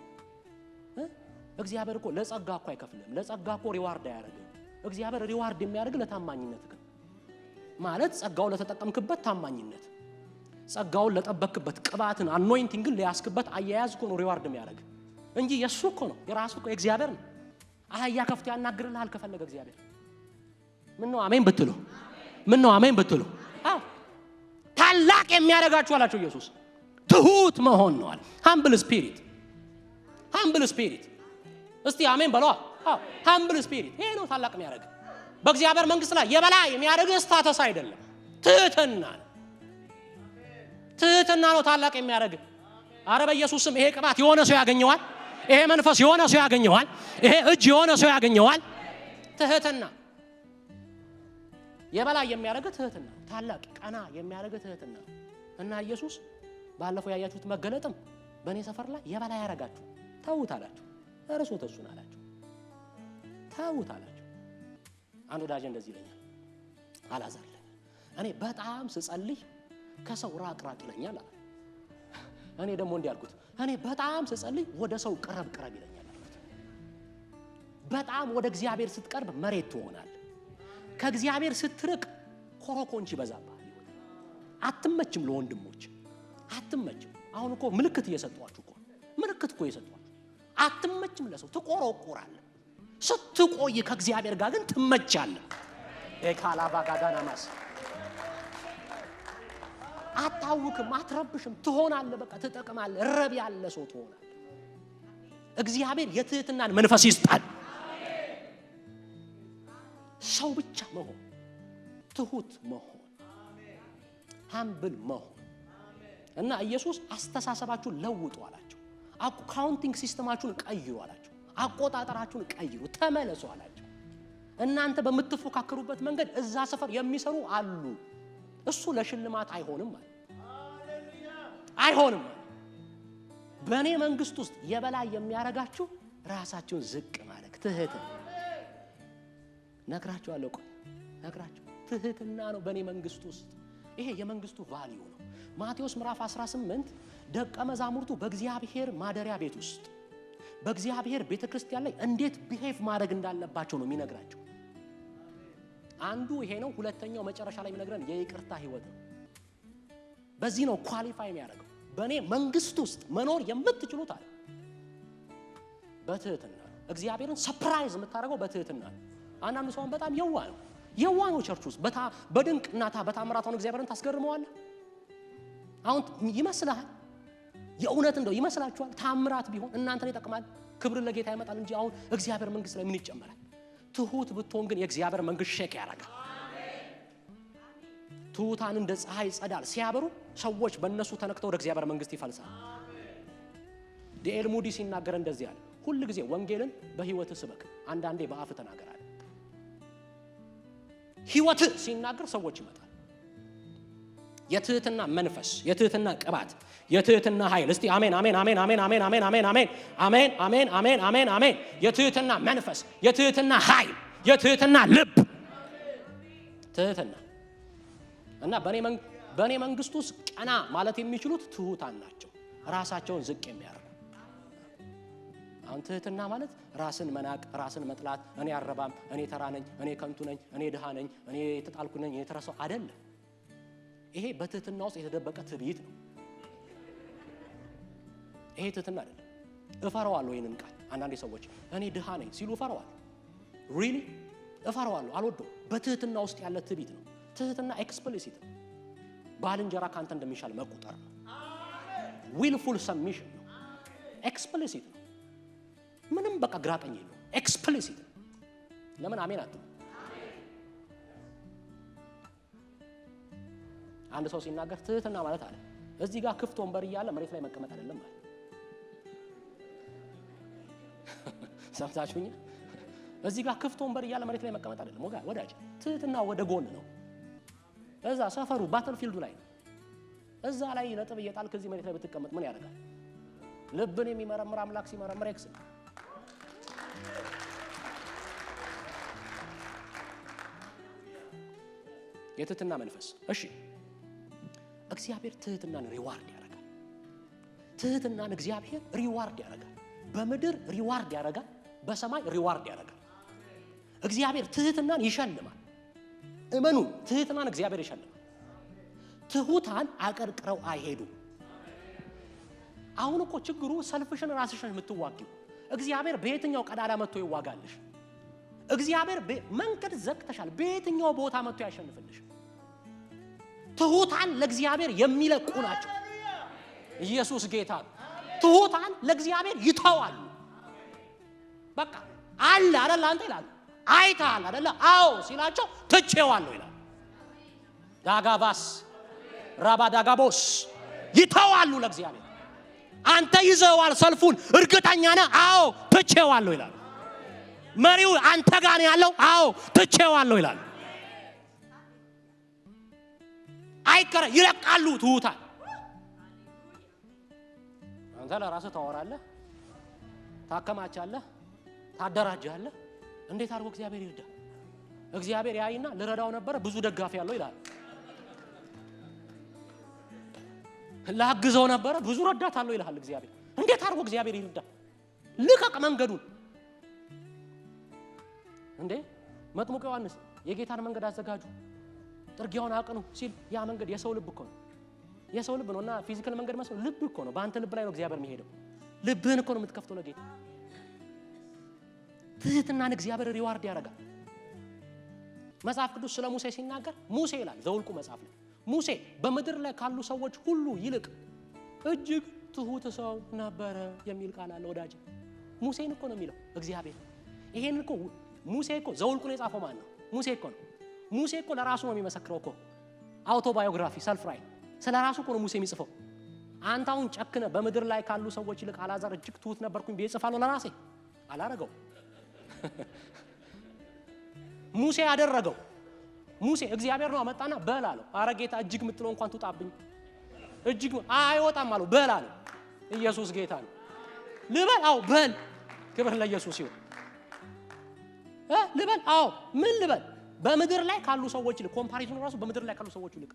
እግዚአብሔር እኮ ለጸጋ እኮ አይከፍልም። ለጸጋ እኮ ሪዋርድ አያደርግም። እግዚአብሔር ሪዋርድ የሚያደርግ ለታማኝነት ግን ማለት ጸጋውን ለተጠቀምክበት ታማኝነት፣ ጸጋውን ለጠበቅክበት ቅባትን አኖይንቲንግን ለያስክበት አያያዝ እኮ ነው ሪዋርድ የሚያደርግ እንጂ የሱ እኮ ነው የራሱ እኮ እግዚአብሔር ነው። አህያ ከፍቶ ያናግርልሃል ከፈለገ እግዚአብሔር። ምን ነው አሜን ብትሉ? ምን ነው አሜን ብትሉ? አዎ ታላቅ የሚያደርጋችሁ አላቸው ኢየሱስ ትሁት መሆን ነው አለ። ሃምብል ስፒሪት፣ ሃምብል ስፒሪት። እስቲ አሜን በሏ። አዎ ሃምብል ስፒሪት ይሄ ነው ታላቅ የሚያደርግ። በእግዚአብሔር መንግስት ላይ የበላይ የሚያደርግ ስታተስ አይደለም፣ ትህትና ነው። ትህትና ነው ታላቅ የሚያደርግ። አረ በኢየሱስ ስም ይሄ ቅባት የሆነ ሰው ያገኘዋል። ይሄ መንፈስ የሆነ ሰው ያገኘዋል። ይሄ እጅ የሆነ ሰው ያገኘዋል። ትህትና የበላይ የሚያደርግ ትህትና፣ ታላቅ ቀና የሚያደርግ ትህትና። እና ኢየሱስ ባለፈው ያያችሁት መገለጥም በእኔ ሰፈር ላይ የበላይ ያደርጋችሁ ተውት አላችሁ። እርሱት እሱን አላችሁ፣ ተውት አላችሁ። አንድ ወዳጅ እንደዚህ ይለኛል፣ አላዛር እኔ በጣም ስጸልይ ከሰው ራቅ ይለኛል አለ። እኔ ደግሞ እንዲህ አልኩት፣ እኔ በጣም ስጸልይ ወደ ሰው ቅረብ ይለኛል አልኩት። በጣም ወደ እግዚአብሔር ስትቀርብ መሬት ትሆናል። ከእግዚአብሔር ስትርቅ ኮሮኮንች ይበዛባል። አትመችም፣ ለወንድሞች አትመችም። አሁን እኮ ምልክት እየሰጧችሁ እኮ ምልክት እኮ እየሰጧችሁ አትመችም። ለሰው ትቆረቆራለህ። ስትቆይ ከእግዚአብሔር ጋር ግን ትመቻለህ። ኤካላባጋዳናማስ አታውክም፣ አትረብሽም፣ ትሆናለህ። በቃ ትጠቅማለህ። ረብ ያለ ሰው ትሆናለህ። እግዚአብሔር የትህትናን መንፈስ ይስጣል። ሰው ብቻ መሆን፣ ትሁት መሆን፣ ሃምብል መሆን እና ኢየሱስ አስተሳሰባችሁን ለውጡ አላቸው። አካውንቲንግ ሲስተማችሁን ቀይሩ አላቸው። አቆጣጠራችሁን ቀይሩ፣ ተመለሱ አላቸው። እናንተ በምትፎካከሩበት መንገድ እዛ ሰፈር የሚሰሩ አሉ። እሱ ለሽልማት አይሆንም ማለት አይሆንም። በእኔ መንግስት ውስጥ የበላይ የሚያረጋችሁ ራሳችሁን ዝቅ ማድረግ ትህትና። ነግራችኋለሁ፣ ቆይ ነግራችሁ ትህትና ነው በእኔ መንግስት ውስጥ። ይሄ የመንግስቱ ቫልዩ ነው። ማቴዎስ ምዕራፍ 18 ደቀ መዛሙርቱ በእግዚአብሔር ማደሪያ ቤት ውስጥ በእግዚአብሔር ቤተክርስቲያን ላይ እንዴት ቢሄቭ ማድረግ እንዳለባቸው ነው የሚነግራቸው። አንዱ ይሄ ነው። ሁለተኛው መጨረሻ ላይ የሚነግረን የይቅርታ ህይወት ነው። በዚህ ነው ኳሊፋይ የሚያደርገው። በእኔ መንግስት ውስጥ መኖር የምትችሉት አለ በትህትና ነው። እግዚአብሔርን ሰርፕራይዝ የምታደርገው በትህትና ነው። አንዳንዱ ሰው በጣም የዋ ነው ቸርች ውስጥ በድንቅ እና በታምራት ሆነ እግዚአብሔርን ታስገርመዋለህ። አሁን ይመስልሃል? የእውነት እንደው ይመስላችኋል? ታምራት ቢሆን እናንተን ይጠቅማል፣ ክብር ለጌታ ይመጣል እንጂ አሁን እግዚአብሔር መንግስት ላይ ምን ይጨመራል? ትሁት ብትሆን ግን የእግዚአብሔር መንግስት ሼክ ያደርጋል። ትሁታን እንደ ፀሐይ ጸዳል ሲያበሩ ሰዎች በእነሱ ተነክተው ወደ እግዚአብሔር መንግስት ይፈልሳል። ዲኤል ሙዲ ሲናገር እንደዚህ አለ፣ ሁሉ ጊዜ ወንጌልን በህይወት ስበክ፣ አንዳንዴ በአፍ ተናገር አለ። ህይወት ሲናገር ሰዎች ይመጣል። የትህትና መንፈስ፣ የትህትና ቅባት፣ የትህትና ኃይል። እስቲ አሜን አሜን አሜን አሜን አሜን አሜን አሜን አሜን አሜን አሜን አሜን አሜን አሜን። የትህትና መንፈስ፣ የትህትና ኃይል፣ የትህትና ልብ፣ ትህትና እና በእኔ መንግስት ውስጥ ቀና ማለት የሚችሉት ትሁታን ናቸው፣ ራሳቸውን ዝቅ የሚያደርጉ። አሁን ትህትና ማለት ራስን መናቅ፣ ራስን መጥላት፣ እኔ አረባም፣ እኔ ተራ ነኝ፣ እኔ ከንቱ ነኝ፣ እኔ ድሃ ነኝ፣ እኔ የተጣልኩ ነኝ፣ እኔ ተረሳው አይደለም። ይሄ በትህትና ውስጥ የተደበቀ ትዕቢት ነው። ይሄ ትህትና አይደለም። እፈራዋለሁ ይሄንን ቃል። አንዳንድ ሰዎች እኔ ድሃ ነኝ ሲሉ እፈራዋለሁ። ሪሊ እፈራዋለሁ፣ አልወደውም። በትህትና ውስጥ ያለ ትዕቢት ነው። ትህትና ኤክስፕሊሲት ነው። ባልንጀራ ካንተ እንደሚሻል መቁጠር ነው። ዊልፉል ሰብሚሽን ነው። ኤክስፕሊሲት ነው። ምንም በቃ ግራ ቀኝ የለው። ኤክስፕሊሲት ነው። ለምን አሜን አትሉ? አንድ ሰው ሲናገር ትህትና ማለት አለ እዚህ ጋር ክፍት ወንበር እያለ መሬት ላይ መቀመጥ አይደለም ማለት። ሰምታችሁኝ? እዚህ ጋር ክፍት ወንበር እያለ መሬት ላይ መቀመጥ አይደለም ወዳጅ። ትህትና ወደ ጎን ነው። እዛ ሰፈሩ ባትልፊልዱ ላይ ነው። እዛ ላይ ነጥብ እየጣልክ እዚህ መሬት ላይ ብትቀመጥ ምን ያደርጋል? ልብን የሚመረምር አምላክ ሲመረምር ኤክስ ነው። የትህትና መንፈስ። እሺ እግዚአብሔር ትህትናን ሪዋርድ ያደርጋል። ትህትናን እግዚአብሔር ሪዋርድ ያደርጋል። በምድር ሪዋርድ ያደርጋል፣ በሰማይ ሪዋርድ ያደርጋል። እግዚአብሔር ትህትናን ይሸልማል። እመኑ፣ ትህትናን እግዚአብሔር ይሸልማል። ትሁታን አቀርቅረው አይሄዱም። አሁን እኮ ችግሩ ሰልፍሽን ራስሽን የምትዋጊው። እግዚአብሔር በየትኛው ቀዳዳ መጥቶ ይዋጋልሽ? እግዚአብሔር መንገድ ዘግተሻል፣ በየትኛው ቦታ መጥቶ ያሸንፍልሽ? ትሁታን ለእግዚአብሔር የሚለቁ ናቸው። ኢየሱስ ጌታ። ትሁታን ለእግዚአብሔር ይተዋሉ። በቃ አለ አይደል አንተ ይላል። አይታል አይደል? አዎ ሲላቸው ትቼዋለሁ ይላል። ዳጋባስ ራባዳጋቦስ ይተዋሉ ለእግዚአብሔር። አንተ ይዘዋል ሰልፉን፣ እርግጠኛ ነህ? አዎ ትቼዋለሁ ይላል። መሪው አንተ ጋር ነው ያለው። አዎ ትቼዋለሁ ይላል። አይከረ ይለቃሉ ትሁታን። አንተ ለራስህ ታወራለህ፣ ታከማቻለህ፣ ታደራጃለህ። እንዴት አድርጎ እግዚአብሔር ይርዳ? እግዚአብሔር ያይና ልረዳው ነበር ብዙ ደጋፊ ያለው ይላል። ላግዘው ነበር ብዙ ረዳት አለው ይላል እግዚአብሔር። እንዴት አድርጎ እግዚአብሔር ይርዳ? ልቀቅ መንገዱን። እንዴ መጥምቁ ዮሐንስ የጌታን መንገድ አዘጋጁ ጥርጊያውን አቅኑ ሲል ያ መንገድ የሰው ልብ እኮ ነው። የሰው ልብ ነውና ፊዚካል መንገድ መስሎ ልብ እኮ ነው። በአንተ ልብ ላይ ነው እግዚአብሔር የሚሄደው። ልብህን እኮ ነው የምትከፍተው ለጌታ። ትህትናን እግዚአብሔር ሪዋርድ ያደርጋል። መጽሐፍ ቅዱስ ስለ ሙሴ ሲናገር ሙሴ ይላል ዘውልቁ መጽሐፍ ላይ ሙሴ በምድር ላይ ካሉ ሰዎች ሁሉ ይልቅ እጅግ ትሁት ሰው ነበረ የሚል ቃል አለ። ወዳጅ ሙሴን እኮ ነው የሚለው እግዚአብሔር። ይሄን እኮ ሙሴ እኮ ዘውልቁን የጻፈው ማን ነው? ሙሴ እኮ ነው። ሙሴ እኮ ለራሱ ነው የሚመሰክረው እኮ አውቶባዮግራፊ ሰልፍ ራይት ስለ ራሱ እኮ ነው ሙሴ የሚጽፈው። አንተ አሁን ጨክነ በምድር ላይ ካሉ ሰዎች ይልቅ አልዓዛር እጅግ ትሁት ነበርኩኝ ብዬ ጽፋለሁ ለራሴ? አላረገው። ሙሴ ያደረገው ሙሴ እግዚአብሔር ነው አመጣና በል አለው። አረ ጌታ እጅግ ምትለው እንኳን ትውጣብኝ እጅግ አይወጣም አለው። በል አለው። ኢየሱስ ጌታ ነው። ልበል? አዎ በል። ክብር ለኢየሱስ ይሁን። ልበል? አዎ ምን ልበል? በምድር ላይ ካሉ ሰዎች ይልቅ ኮምፓሪዝኑ ራሱ በምድር ላይ ካሉ ሰዎች ይልቅ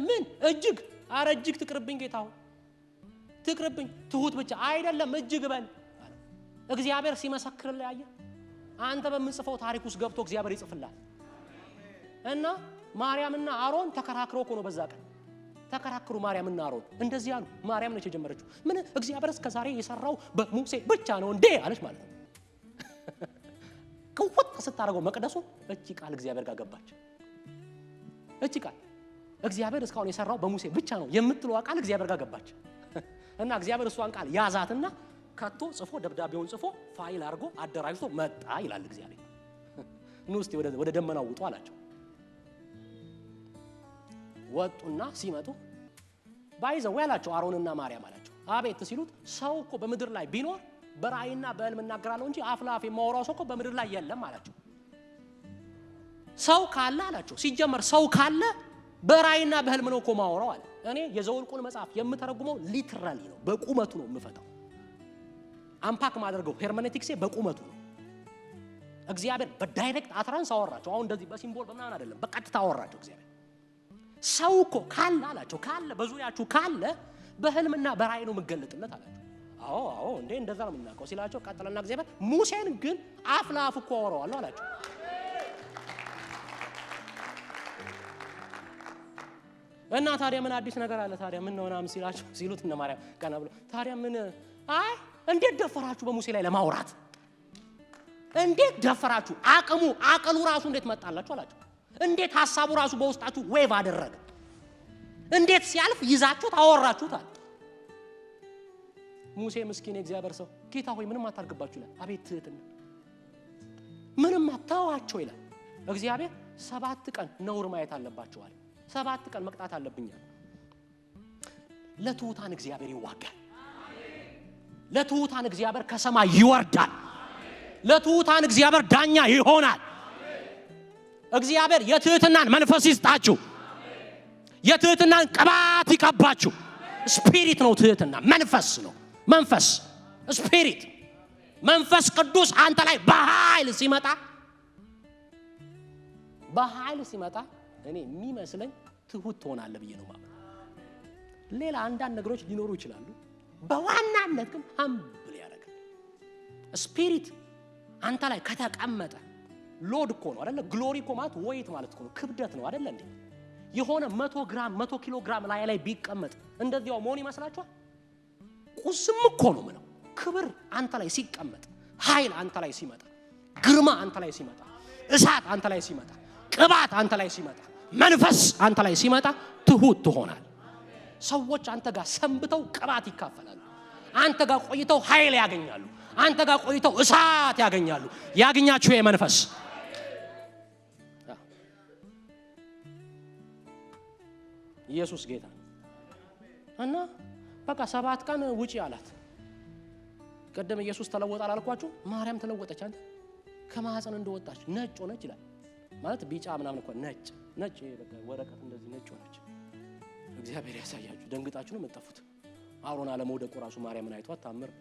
ምን እጅግ? አረ እጅግ ትቅርብኝ ጌታ ሆይ ትቅርብኝ። ትሁት ብቻ አይደለም እጅግ በል። እግዚአብሔር ሲመሰክርልህ ያየ አንተ በምጽፈው ታሪክ ውስጥ ገብቶ እግዚአብሔር ይጽፍልሃል። እና ማርያምና አሮን ተከራክረው እኮ ነው በዛ ቀን ተከራክሩ። ማርያምና አሮን እንደዚህ አሉ። ማርያም ነች የጀመረችው። ምን እግዚአብሔር እስከ ዛሬ የሰራው በሙሴ ብቻ ነው እንዴ አለች ማለት ነው። ከወጥ ስታረገው መቅደሱ እቺ ቃል እግዚአብሔር ጋር ገባች። እቺ ቃል እግዚአብሔር እስካሁን የሰራው በሙሴ ብቻ ነው የምትለው ቃል እግዚአብሔር ጋር ገባች። እና እግዚአብሔር እሷን ቃል ያዛትና ከቶ ጽፎ ደብዳቤውን ጽፎ ፋይል አድርጎ አደራጅቶ መጣ ይላል እግዚአብሔር። ኑ እስቲ ወደ ደመናው ውጡ አላቸው። ወጡና ሲመጡ ባይዘው ያላቸው አሮንና ማርያም አላቸው። አቤት ሲሉት ሰው እኮ በምድር ላይ ቢኖር በራእይና በህልም እናገራለሁ እንጂ አፍ ለአፍ የማወራው ሰው እኮ በምድር ላይ የለም አላቸው። ሰው ካለ አላቸው ሲጀመር ሰው ካለ በራእይና በህልም ነው እኮ ማወራው አለ። እኔ የዘውልቁን መጽሐፍ የምተረጉመው ሊትራሊ ነው፣ በቁመቱ ነው የምፈታው። አምፓክ ማድረገው ሄርሜኔቲክሴ በቁመቱ ነው። እግዚአብሔር በዳይሬክት አትራንስ አወራቸው። አሁን እንደዚህ በሲምቦል በምናምን አይደለም፣ በቀጥታ አወራቸው እግዚአብሔር። ሰው እኮ ካለ አላቸው ካለ በዙሪያችሁ ካለ በህልምና በራእይ ነው የምገለጥለት አላቸው። አዎ አዎ እንዴ እንደዛ ነው የምናውቀው ሲላቸው ቀጥለና እግዚአብሔር ሙሴን ግን አፍ ለአፍ እኮ አወራዋለሁ አላቸው። እና ታዲያ ምን አዲስ ነገር አለ ታዲያ ምን ነው ምናምን ሲላቸው ሲሉት እነ ማርያም ቀና ብሎ ታዲያ ምን አይ እንዴት ደፈራችሁ በሙሴ ላይ ለማውራት? እንዴት ደፈራችሁ? አቅሉ ራሱ እንዴት መጣላችሁ አላቸው። እንዴት ሐሳቡ ራሱ በውስጣችሁ ዌቭ አደረገ? እንዴት ሲያልፍ ይዛችሁት አወራችሁት አለ። ሙሴ ምስኪን የእግዚአብሔር ሰው ጌታ ሆይ ምንም አታርግባችሁ ይላል። አቤት ትህትና! ምንም አታዋቸው ይላል እግዚአብሔር። 7 ቀን ነውር ማየት አለባቸው አለ። 7 ቀን መቅጣት አለብኛል። ለትሁታን እግዚአብሔር ይዋጋል። ለትሁታን እግዚአብሔር ከሰማይ ይወርዳል። ለትሁታን እግዚአብሔር ዳኛ ይሆናል። እግዚአብሔር የትህትናን መንፈስ ይስጣችሁ። የትህትናን ቅባት ይቀባችሁ። ስፒሪት ነው ትህትና፣ መንፈስ ነው። መንፈስ ስፒሪት፣ መንፈስ ቅዱስ አንተ ላይ በኃይል ሲመጣ እኔ የሚመስለኝ ትሁት ትሆናለህ ብዬ ነው ማለት። ሌላ አንዳንድ ነገሮች ሊኖሩ ይችላሉ፣ በዋናነት ግን ሀምብል ያደርጋል። ስፒሪት አንተ ላይ ከተቀመጠ ሎድ እኮ ነው አይደለ? ግሎሪ እኮ ማለት ዌይት ማለት እኮ ነው፣ ክብደት ነው አይደለ እንዴ? የሆነ 100 ኪሎ ግራም ላይ ቢቀመጥ እንደዚያው መሆን ይመስላችኋል? ቁስም እኮ ነው ምነው። ክብር አንተ ላይ ሲቀመጥ፣ ኃይል አንተ ላይ ሲመጣ፣ ግርማ አንተ ላይ ሲመጣ፣ እሳት አንተ ላይ ሲመጣ፣ ቅባት አንተ ላይ ሲመጣ፣ መንፈስ አንተ ላይ ሲመጣ ትሁት ትሆናል። ሰዎች አንተ ጋር ሰንብተው ቅባት ይካፈላሉ። አንተ ጋር ቆይተው ኃይል ያገኛሉ። አንተ ጋር ቆይተው እሳት ያገኛሉ። ያገኛችሁ የመንፈስ ኢየሱስ ጌታ እና በቃ 7 ቀን ውጪ አላት። ቀደም ኢየሱስ ተለወጠ አላልኳችሁ? ማርያም ተለወጠች። አንተ ከማህፀን እንደወጣች ነጭ ሆነች ይላል። ማለት ቢጫ ምናምን እንኳን ነጭ በቃ ወረቀት እንደዚህ ነጭ ሆነች። እግዚአብሔር ያሳያችሁ። ደንግጣችሁ ነው የምትጠፉት። አሮን አለመውደቁ ራሱ ማርያምን አይቷት ታምር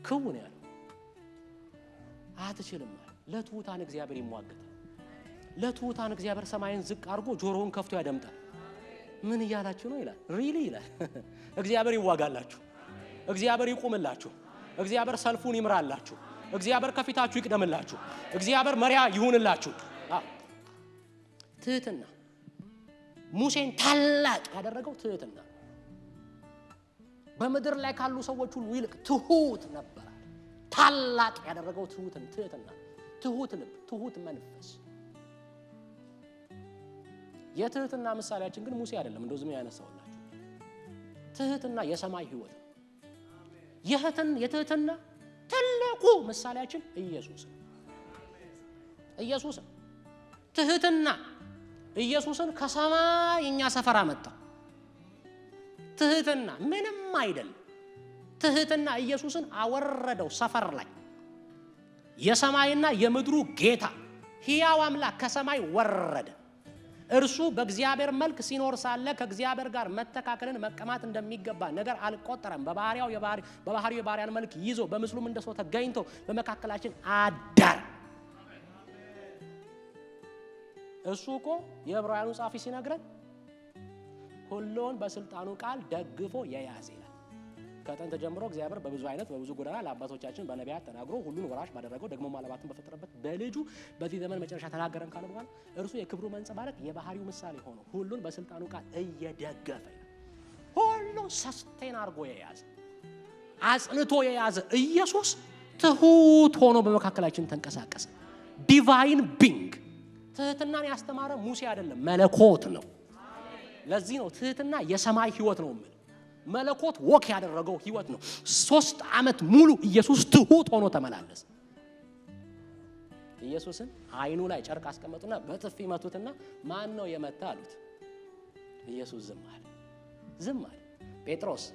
ክውን ያለው አትችልም። ለትሁታን እግዚአብሔር ይሟገታል። ለትሁታን እግዚአብሔር ሰማይን ዝቅ አድርጎ ጆሮውን ከፍቶ ያደምጣል። ምን እያላችሁ ነው ይላል። ሪሊ ይላል። እግዚአብሔር ይዋጋላችሁ። እግዚአብሔር ይቆምላችሁ። እግዚአብሔር ሰልፉን ይምራላችሁ። እግዚአብሔር ከፊታችሁ ይቅደምላችሁ። እግዚአብሔር መሪያ ይሁንላችሁ። ትህትና ሙሴን ታላቅ ያደረገው ትህትና። በምድር ላይ ካሉ ሰዎች ሁሉ ይልቅ ትሁት ነበር። ታላቅ ያደረገው ትህትና፣ ትሁት ልብ፣ ትሁት መንፈስ። የትህትና ምሳሌያችን ግን ሙሴ አይደለም። እንደው ዝም ያነሳውላችሁ። ትህትና የሰማይ ህይወት ነው። የትህትና ትልቁ ምሳሌያችን ኢየሱስ። ትህትና ኢየሱስን ከሰማይ እኛ ሰፈር አመጣ። ትህትና ምንም አይደለም። ትህትና ኢየሱስን አወረደው ሰፈር ላይ። የሰማይና የምድሩ ጌታ ሕያው አምላክ ከሰማይ ወረደ። እርሱ በእግዚአብሔር መልክ ሲኖር ሳለ ከእግዚአብሔር ጋር መተካከልን መቀማት እንደሚገባ ነገር አልቆጠረም። በባህሪው የባሪያን መልክ ይዞ በምስሉም እንደ ሰው ተገኝቶ በመካከላችን አዳር። እሱ እኮ የዕብራውያኑ ጻፊ ሲነግረን ሁሉን በስልጣኑ ቃል ደግፎ የያዘ ይላል። ከጥንት ጀምሮ እግዚአብሔር በብዙ አይነት በብዙ ጎዳና ለአባቶቻችን በነቢያት ተናግሮ ሁሉን ወራሽ ባደረገው ደግሞ ዓለማትን በፈጠረበት በልጁ በዚህ ዘመን መጨረሻ ተናገረን ካለ በኋላ እርሱ የክብሩ መንጸባረቅ የባህሪው ምሳሌ ሆኖ ሁሉን በስልጣኑ ቃል እየደገፈ ሁሉ ሰስቴን አድርጎ የያዘ አጽንቶ የያዘ ኢየሱስ ትሁት ሆኖ በመካከላችን ተንቀሳቀሰ። ዲቫይን ቢንግ። ትህትናን ያስተማረ ሙሴ አይደለም፣ መለኮት ነው። ለዚህ ነው ትህትና የሰማይ ህይወት ነው። መለኮት ወክ ያደረገው ህይወት ነው። 3 ዓመት ሙሉ ኢየሱስ ትሁት ሆኖ ተመላለሰ። ኢየሱስን አይኑ ላይ ጨርቅ አስቀመጡና በጥፊ መቱትና ማን ነው የመታ አሉት። ኢየሱስ ዝም አለ። ጴጥሮስ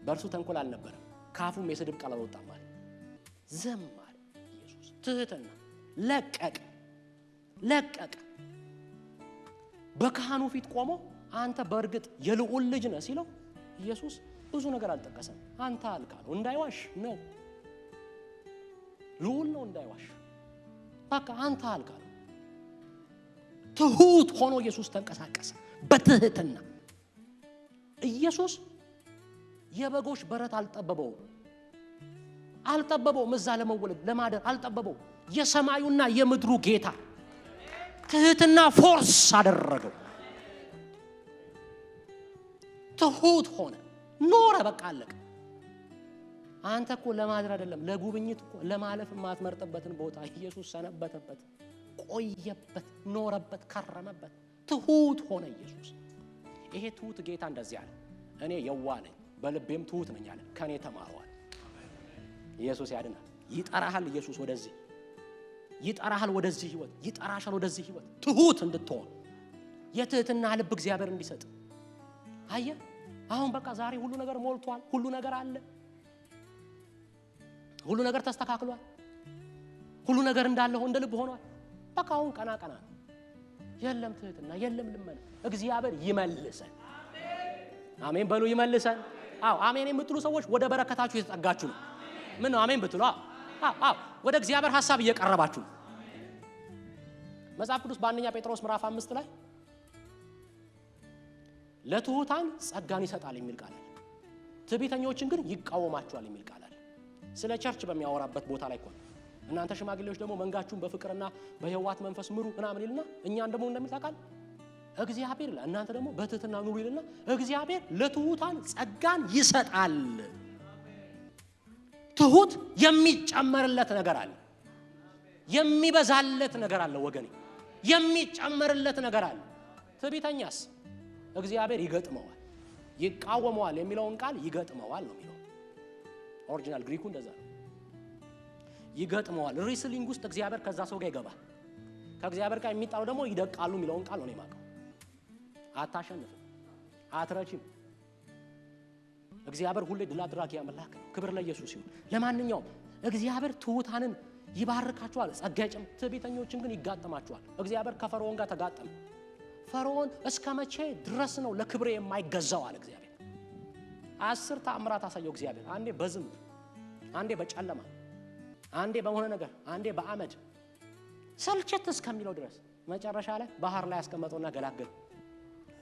በእርሱ ተንኮል አልነበረም፣ ካፉም የስድብ ቃል አልወጣም አለ። ዝም አለ። ኢየሱስ ትህትና ለቀቀ። በካህኑ ፊት ቆሞ አንተ በእርግጥ የልዑል ልጅ ነህ ሲለው ኢየሱስ ብዙ ነገር አልጠቀሰም። አንተ አልካለው እንዳይዋሽ ነው። ልዑል ነው እንዳይዋሽ። በቃ አንተ አልካለው። ትሁት ሆኖ ኢየሱስ ተንቀሳቀሰ በትህትና። ኢየሱስ የበጎች በረት አልጠበበውም። እዛ ለመወለድ ለማደር አልጠበበው። የሰማዩና የምድሩ ጌታ ትህትና ፎርስ አደረገው። ትሁት ሆነ ኖረ። በቃ አለቀ። አንተ እኮ ለማድር አይደለም ለጉብኝት እኮ ለማለፍ የማትመርጥበትን ቦታ ኢየሱስ ሰነበተበት፣ ቆየበት፣ ኖረበት፣ ከረመበት። ትሁት ሆነ ኢየሱስ። ይሄ ትሁት ጌታ እንደዚህ አለ፣ እኔ የዋህ ነኝ በልቤም ትሁት ነኝ አለ። ከኔ ተማሩዋል። ኢየሱስ ያድናል። ይጠራሃል። ኢየሱስ ወደዚህ ይጠራሃል፣ ወደዚህ ህይወት ይጠራሻል፣ ወደዚህ ህይወት ትሁት እንድትሆን የትህትና ልብ እግዚአብሔር እንዲሰጥ። አየህ አሁን በቃ ዛሬ ሁሉ ነገር ሞልቷል፣ ሁሉ ነገር አለ፣ ሁሉ ነገር ተስተካክሏል፣ ሁሉ ነገር እንዳለው እንደ ልብ ሆኗል። በቃ አሁን ቀና ነው። የለም ትህትና፣ የለም ልመና። እግዚአብሔር ይመልሰን። አሜን በሉ። ይመልሰን። አዎ አሜን የምትሉ ሰዎች ወደ በረከታችሁ የተጠጋችሁ ነው። ምን ነው አሜን ብትሉ? አዎ ወደ እግዚአብሔር ሐሳብ እየቀረባችሁ ነው። መጽሐፍ ቅዱስ በአንደኛ ጴጥሮስ ምዕራፍ 5 ላይ ለትሑታን ጸጋን ይሰጣል የሚል ቃል አለ። ትዕቢተኞችን ግን ይቃወማቸዋል የሚል ቃል አለ። ስለ ቸርች በሚያወራበት ቦታ ላይ ቆም እናንተ ሽማግሌዎች ደግሞ መንጋችሁን በፍቅርና በየዋት መንፈስ ምሩ ምናምን ይልና እኛን ደግሞ እንደምታውቃል እግዚአብሔር ይላል እናንተ ደግሞ በትህትና ኑሩ ይልና እግዚአብሔር ለትሑታን ጸጋን ይሰጣል። ትሑት የሚጨመርለት ነገር አለ፣ የሚበዛለት ነገር አለ ወገኔ፣ የሚጨመርለት ነገር አለ። ትዕቢተኛስ እግዚአብሔር ይገጥመዋል፣ ይቃወመዋል የሚለውን ቃል ይገጥመዋል ነው የሚለው። ኦሪጂናል ግሪኩ እንደዛ ነው። ይገጥመዋል። ሪስሊንግ ውስጥ እግዚአብሔር ከዛ ሰው ጋር ይገባል። ከእግዚአብሔር ጋር የሚጣሉ ደግሞ ይደቃሉ የሚለውን ቃል ነው የማውቀው። አታሸንፍም፣ አትረቺም። እግዚአብሔር ሁሌ ድል አድራጊ አምላክ ነው። ክብር ለኢየሱስ ይሁን። ለማንኛውም እግዚአብሔር ትሑታንን ይባርካቸዋል፣ ጸጋ ይጨምራል፣ ትዕቢተኞችን ግን ይጋጠማቸዋል። እግዚአብሔር ከፈርዖን ጋር ተጋጠመ። ፈርዖን እስከ መቼ ድረስ ነው ለክብሬ የማይገዛው አለ እግዚአብሔር። 10 ተአምራት አሳየው እግዚአብሔር። አንዴ በዝም፣ አንዴ በጨለማ፣ አንዴ በሆነ ነገር፣ አንዴ በአመድ ሰልቸት እስከሚለው ድረስ መጨረሻ ላይ ባህር ላይ ያስቀመጠውና ገላገለ።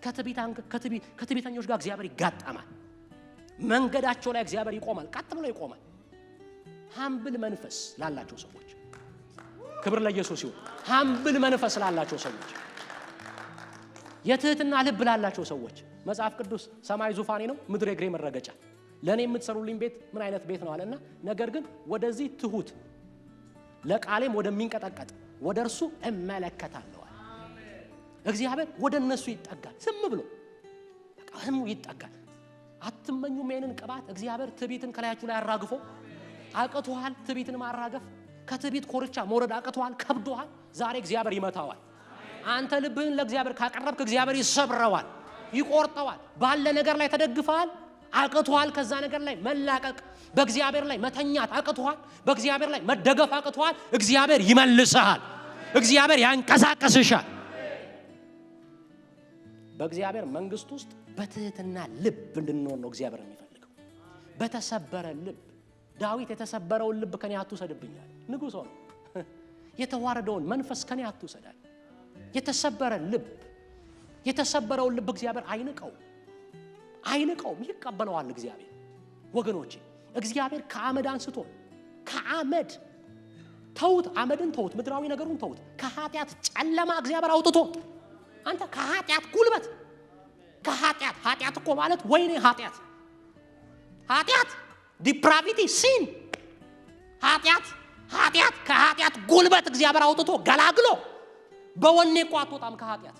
ከትዕቢተኞች ጋር እግዚአብሔር ይጋጠማል። መንገዳቸው ላይ እግዚአብሔር ይቆማል፣ ቀጥ ብሎ ይቆማል። ሃምብል መንፈስ ላላቸው ሰዎች ክብር ለኢየሱስ ይሁን። ሃምብል መንፈስ ላላቸው ሰዎች፣ የትህትና ልብ ላላቸው ሰዎች መጽሐፍ ቅዱስ ሰማይ ዙፋኔ ነው ምድር የእግሬ መረገጫ፣ ለኔ የምትሰሩልኝ ቤት ምን አይነት ቤት ነው አለና ነገር ግን ወደዚህ ትሁት ለቃሌም ወደሚንቀጠቀጥ ወደ እርሱ እመለከታለሁ። እግዚአብሔር ወደ እነሱ ይጠጋል። ዝም ብሎ በቃ ህሙ ይጠጋል። አትመኙም ይሄንን ቅባት። እግዚአብሔር ትዕቢትን ከላያችሁ ላይ አራግፎ አቅቶሃል። ትዕቢትን ማራገፍ፣ ከትዕቢት ኮርቻ መውረድ አቅቶሃል፣ ከብዶሃል። ዛሬ እግዚአብሔር ይመታዋል። አንተ ልብህን ለእግዚአብሔር ካቀረብክ እግዚአብሔር ይሰብረዋል፣ ይቆርጠዋል። ባለ ነገር ላይ ተደግፈሃል፣ አቅቶሃል። ከዛ ነገር ላይ መላቀቅ፣ በእግዚአብሔር ላይ መተኛት አቅቶሃል፣ በእግዚአብሔር ላይ መደገፍ አቅቶሃል። እግዚአብሔር ይመልስሃል፣ እግዚአብሔር ያንቀሳቀስሻል። በእግዚአብሔር መንግስት ውስጥ በትህትና ልብ እንድንሆን ነው እግዚአብሔር የሚፈልገው። በተሰበረ ልብ። ዳዊት የተሰበረውን ልብ ከኔ አትውሰድብኛል። ንጉሥ ነው። የተዋረደውን መንፈስ ከኔ አትውሰዳል። የተሰበረውን ልብ እግዚአብሔር አይንቀውም፣ ይቀበለዋል እግዚአብሔር። ወገኖቼ እግዚአብሔር ከአመድ አንስቶ ከአመድ ተውት፣ አመድን ተውት፣ ምድራዊ ነገሩን ተውት፣ ከኃጢአት ጨለማ እግዚአብሔር አውጥቶ አንተ ከኃጢአት ጉልበት ኃጢአት እኮ ማለት ወይኔ ኃጢአት ዲፕራቪቲ ሲን ኃጢአት ከኃጢአት ጉልበት እግዚአብሔር አውጥቶ ገላግሎ በወኔ እኮ አትወጣም ከኃጢአት።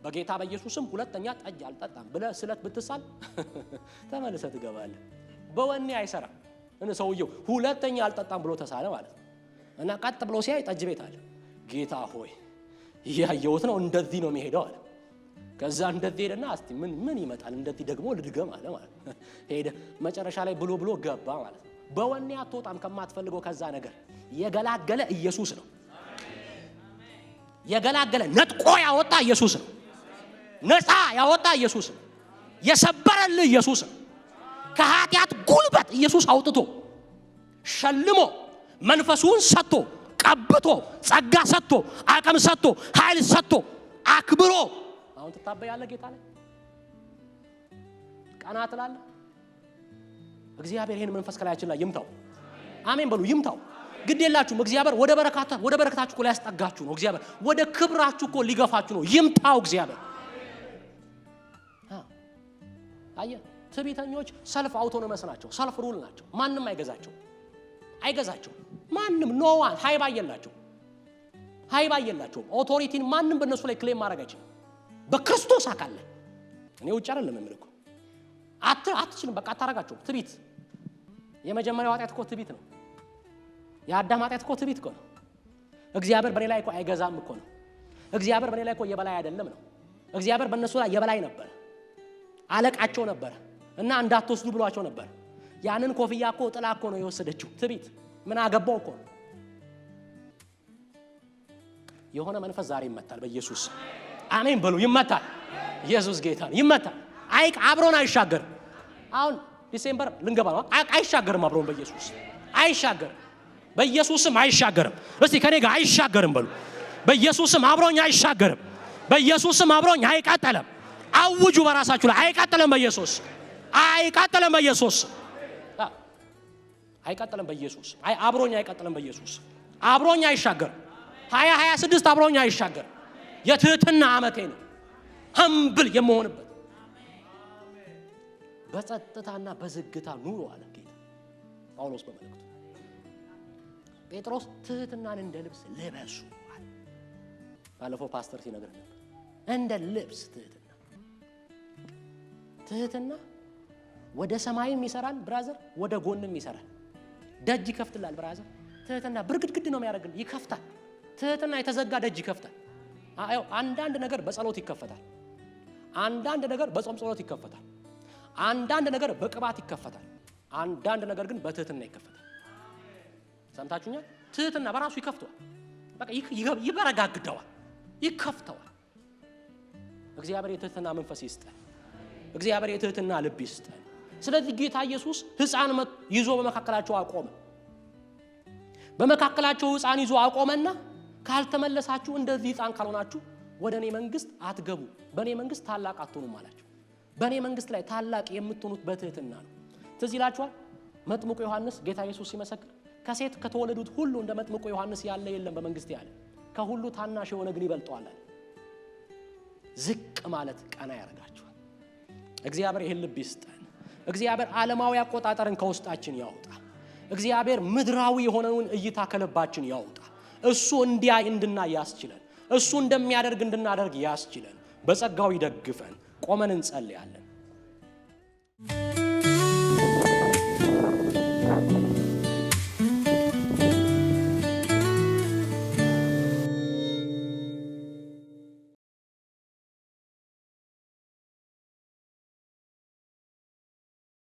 በጌታ በኢየሱስም ሁለተኛ ጠጅ አልጠጣም ብለህ ስለት ብትሳል ተመልሰህ ትገባለህ። በወኔ አይሰራም። ሰውየው ሁለተኛ አልጠጣም ብሎ ተሳለ ማለት ነው። እና ቀጥ ብሎ ሲያይ ጠጅ ቤት አለ። ጌታ ሆይ ያየሁት ነው እንደዚህ ነው የሚሄደው አለ። ከዛ እንደዚህ ሄደና እስቲ ምን ይመጣል እንደዚህ ደግሞ ልድገም አለ ማለት ነው። ሄደ መጨረሻ ላይ ብሎ ገባ ማለት ነው። በወኔ አትወጣም ከማትፈልገው ከዛ ነገር። የገላገለ ኢየሱስ ነው። የገላገለ ነጥቆ ያወጣ ኢየሱስ ነው። ነፃ ያወጣ ኢየሱስ ነው። የሰበረልህ ኢየሱስ ነው። ከኃጢአት ጉልበት ኢየሱስ አውጥቶ ሸልሞ መንፈሱን ሰጥቶ ቀብቶ ጸጋ ሰጥቶ አቅም ሰጥቶ ኃይል ሰጥቶ አክብሮ አሁን ትታበያለህ ጌታ ላይ ቀና ትላለህ። እግዚአብሔር ይሄን መንፈስ ከላያችን ላይ ይምታው። አሜን በሉ። ይምታው። ግድ የላችሁም። እግዚአብሔር ወደ በረከታችሁ እኮ ሊያስጠጋችሁ ነው። እግዚአብሔር ወደ ክብራችሁ እኮ ሊገፋችሁ ነው። ይምታው እግዚአብሔር። አየህ ትዕቢተኞች ሰልፍ አውቶኖመስ ናቸው። ሰልፍ ሩል ናቸው። ማንም አይገዛቸው። ማንም ኖዋን ሃይባ የላቸው። ኦቶሪቲን ማንም በእነሱ ላይ ክሌም ማድረግ አይችልም። በክርስቶስ አካል ላይ እኔ ውጭ አይደለም የምልከው። አትችልም። በቃ አታረጋቸው። ትዕቢት የመጀመሪያው ኃጢአት እኮ ትዕቢት ነው። የአዳም ኃጢአት እኮ ትዕቢት እኮ ነው። እግዚአብሔር በኔ ላይ እኮ አይገዛም እኮ ነው። እግዚአብሔር በኔ ላይ እኮ የበላይ አይደለም ነው። እግዚአብሔር በእነሱ ላይ የበላይ ነበር፣ አለቃቸው ነበር እና እንዳትወስዱ ብሏቸው ነበር። ያንን ኮፍያ እኮ ጥላ እኮ ነው የወሰደችው ትዕቢት። ምን አገባው እኮ ነው። የሆነ መንፈስ ዛሬ ይመታል በኢየሱስ አሜን በሉ። ይመታል። ኢየሱስ ጌታ ይመታል። አብሮን አይሻገርም። አሁን ዲሴምበር ልንገባ ነው። አይሻገርም። አብሮን በኢየሱስ አይሻገርም። በኢየሱስም አይሻገርም። እስቲ ከኔ ጋር አይሻገርም በሉ። በኢየሱስም አብሮኝ አይሻገርም። በኢየሱስም አብሮኝ አይቀጥልም። አውጁ በራሳችሁ ላይ አይቀጥልም። በኢየሱስ አይቀጥልም። በኢየሱስ አይቀጥልም። በኢየሱስ አብሮኝ አይቀጥልም። በኢየሱስ አብሮኝ አይሻገርም። 2026 አብሮኝ አይሻገርም። የትህትና ዓመቴ ነው። humble የመሆንበት በጸጥታና በዝግታ ኑሮ አለ ጌታ ጳውሎስ በመልእክቱ። ጴጥሮስ ትህትናን እንደ ልብስ ልበሱ አለ። ባለፈው ፓስተር ሲነግረን ነበር። እንደ ልብስ ትህትና ወደ ሰማይም ይሰራል ብራዘር፣ ወደ ጎንም ይሰራል። ደጅ ይከፍትላል ብራዘር። ትህትና ብርግድግድ ነው የሚያደርግልህ፣ ይከፍታል። ትህትና የተዘጋ ደጅ ይከፍታል። አዎ አንዳንድ ነገር በጸሎት ይከፈታል። አንዳንድ ነገር በጾም ጸሎት ይከፈታል። አንዳንድ ነገር በቅባት ይከፈታል። አንዳንድ ነገር ግን በትህትና ይከፈታል። ሰምታችሁኛል? ትህትና በራሱ ይከፍተዋል። በቃ ይበረጋግደዋል፣ ይከፍተዋል። እግዚአብሔር የትህትና መንፈስ ይስጠን። እግዚአብሔር የትህትና ልብ ይስጠን። ስለዚህ ጌታ ኢየሱስ ሕፃን ይዞ በመካከላቸው አቆመ። በመካከላቸው ሕፃን ይዞ አቆመና ካልተመለሳችሁ እንደዚህ ሕፃን ካልሆናችሁ ወደ እኔ መንግስት አትገቡ፣ በእኔ መንግስት ታላቅ አትሆኑም አላቸው። በእኔ መንግስት ላይ ታላቅ የምትሆኑት በትህትና ነው። ትዝ ይላችኋል መጥምቁ ዮሐንስ ጌታ ኢየሱስ ሲመሰክር ከሴት ከተወለዱት ሁሉ እንደ መጥምቁ ዮሐንስ ያለ የለም በመንግስት ያለ፣ ከሁሉ ታናሽ የሆነ ግን ይበልጠዋል አለ። ዝቅ ማለት ቀና ያደርጋችኋል። እግዚአብሔር ይህን ልብ ይስጠን። እግዚአብሔር ዓለማዊ አቆጣጠርን ከውስጣችን ያውጣ። እግዚአብሔር ምድራዊ የሆነውን እይታ ከልባችን ያውጣ። እሱ እንዲያይ እንድናይ ያስችለን። እሱ እንደሚያደርግ እንድናደርግ ያስችለን። በጸጋው ይደግፈን። ቆመን እንጸልያለን።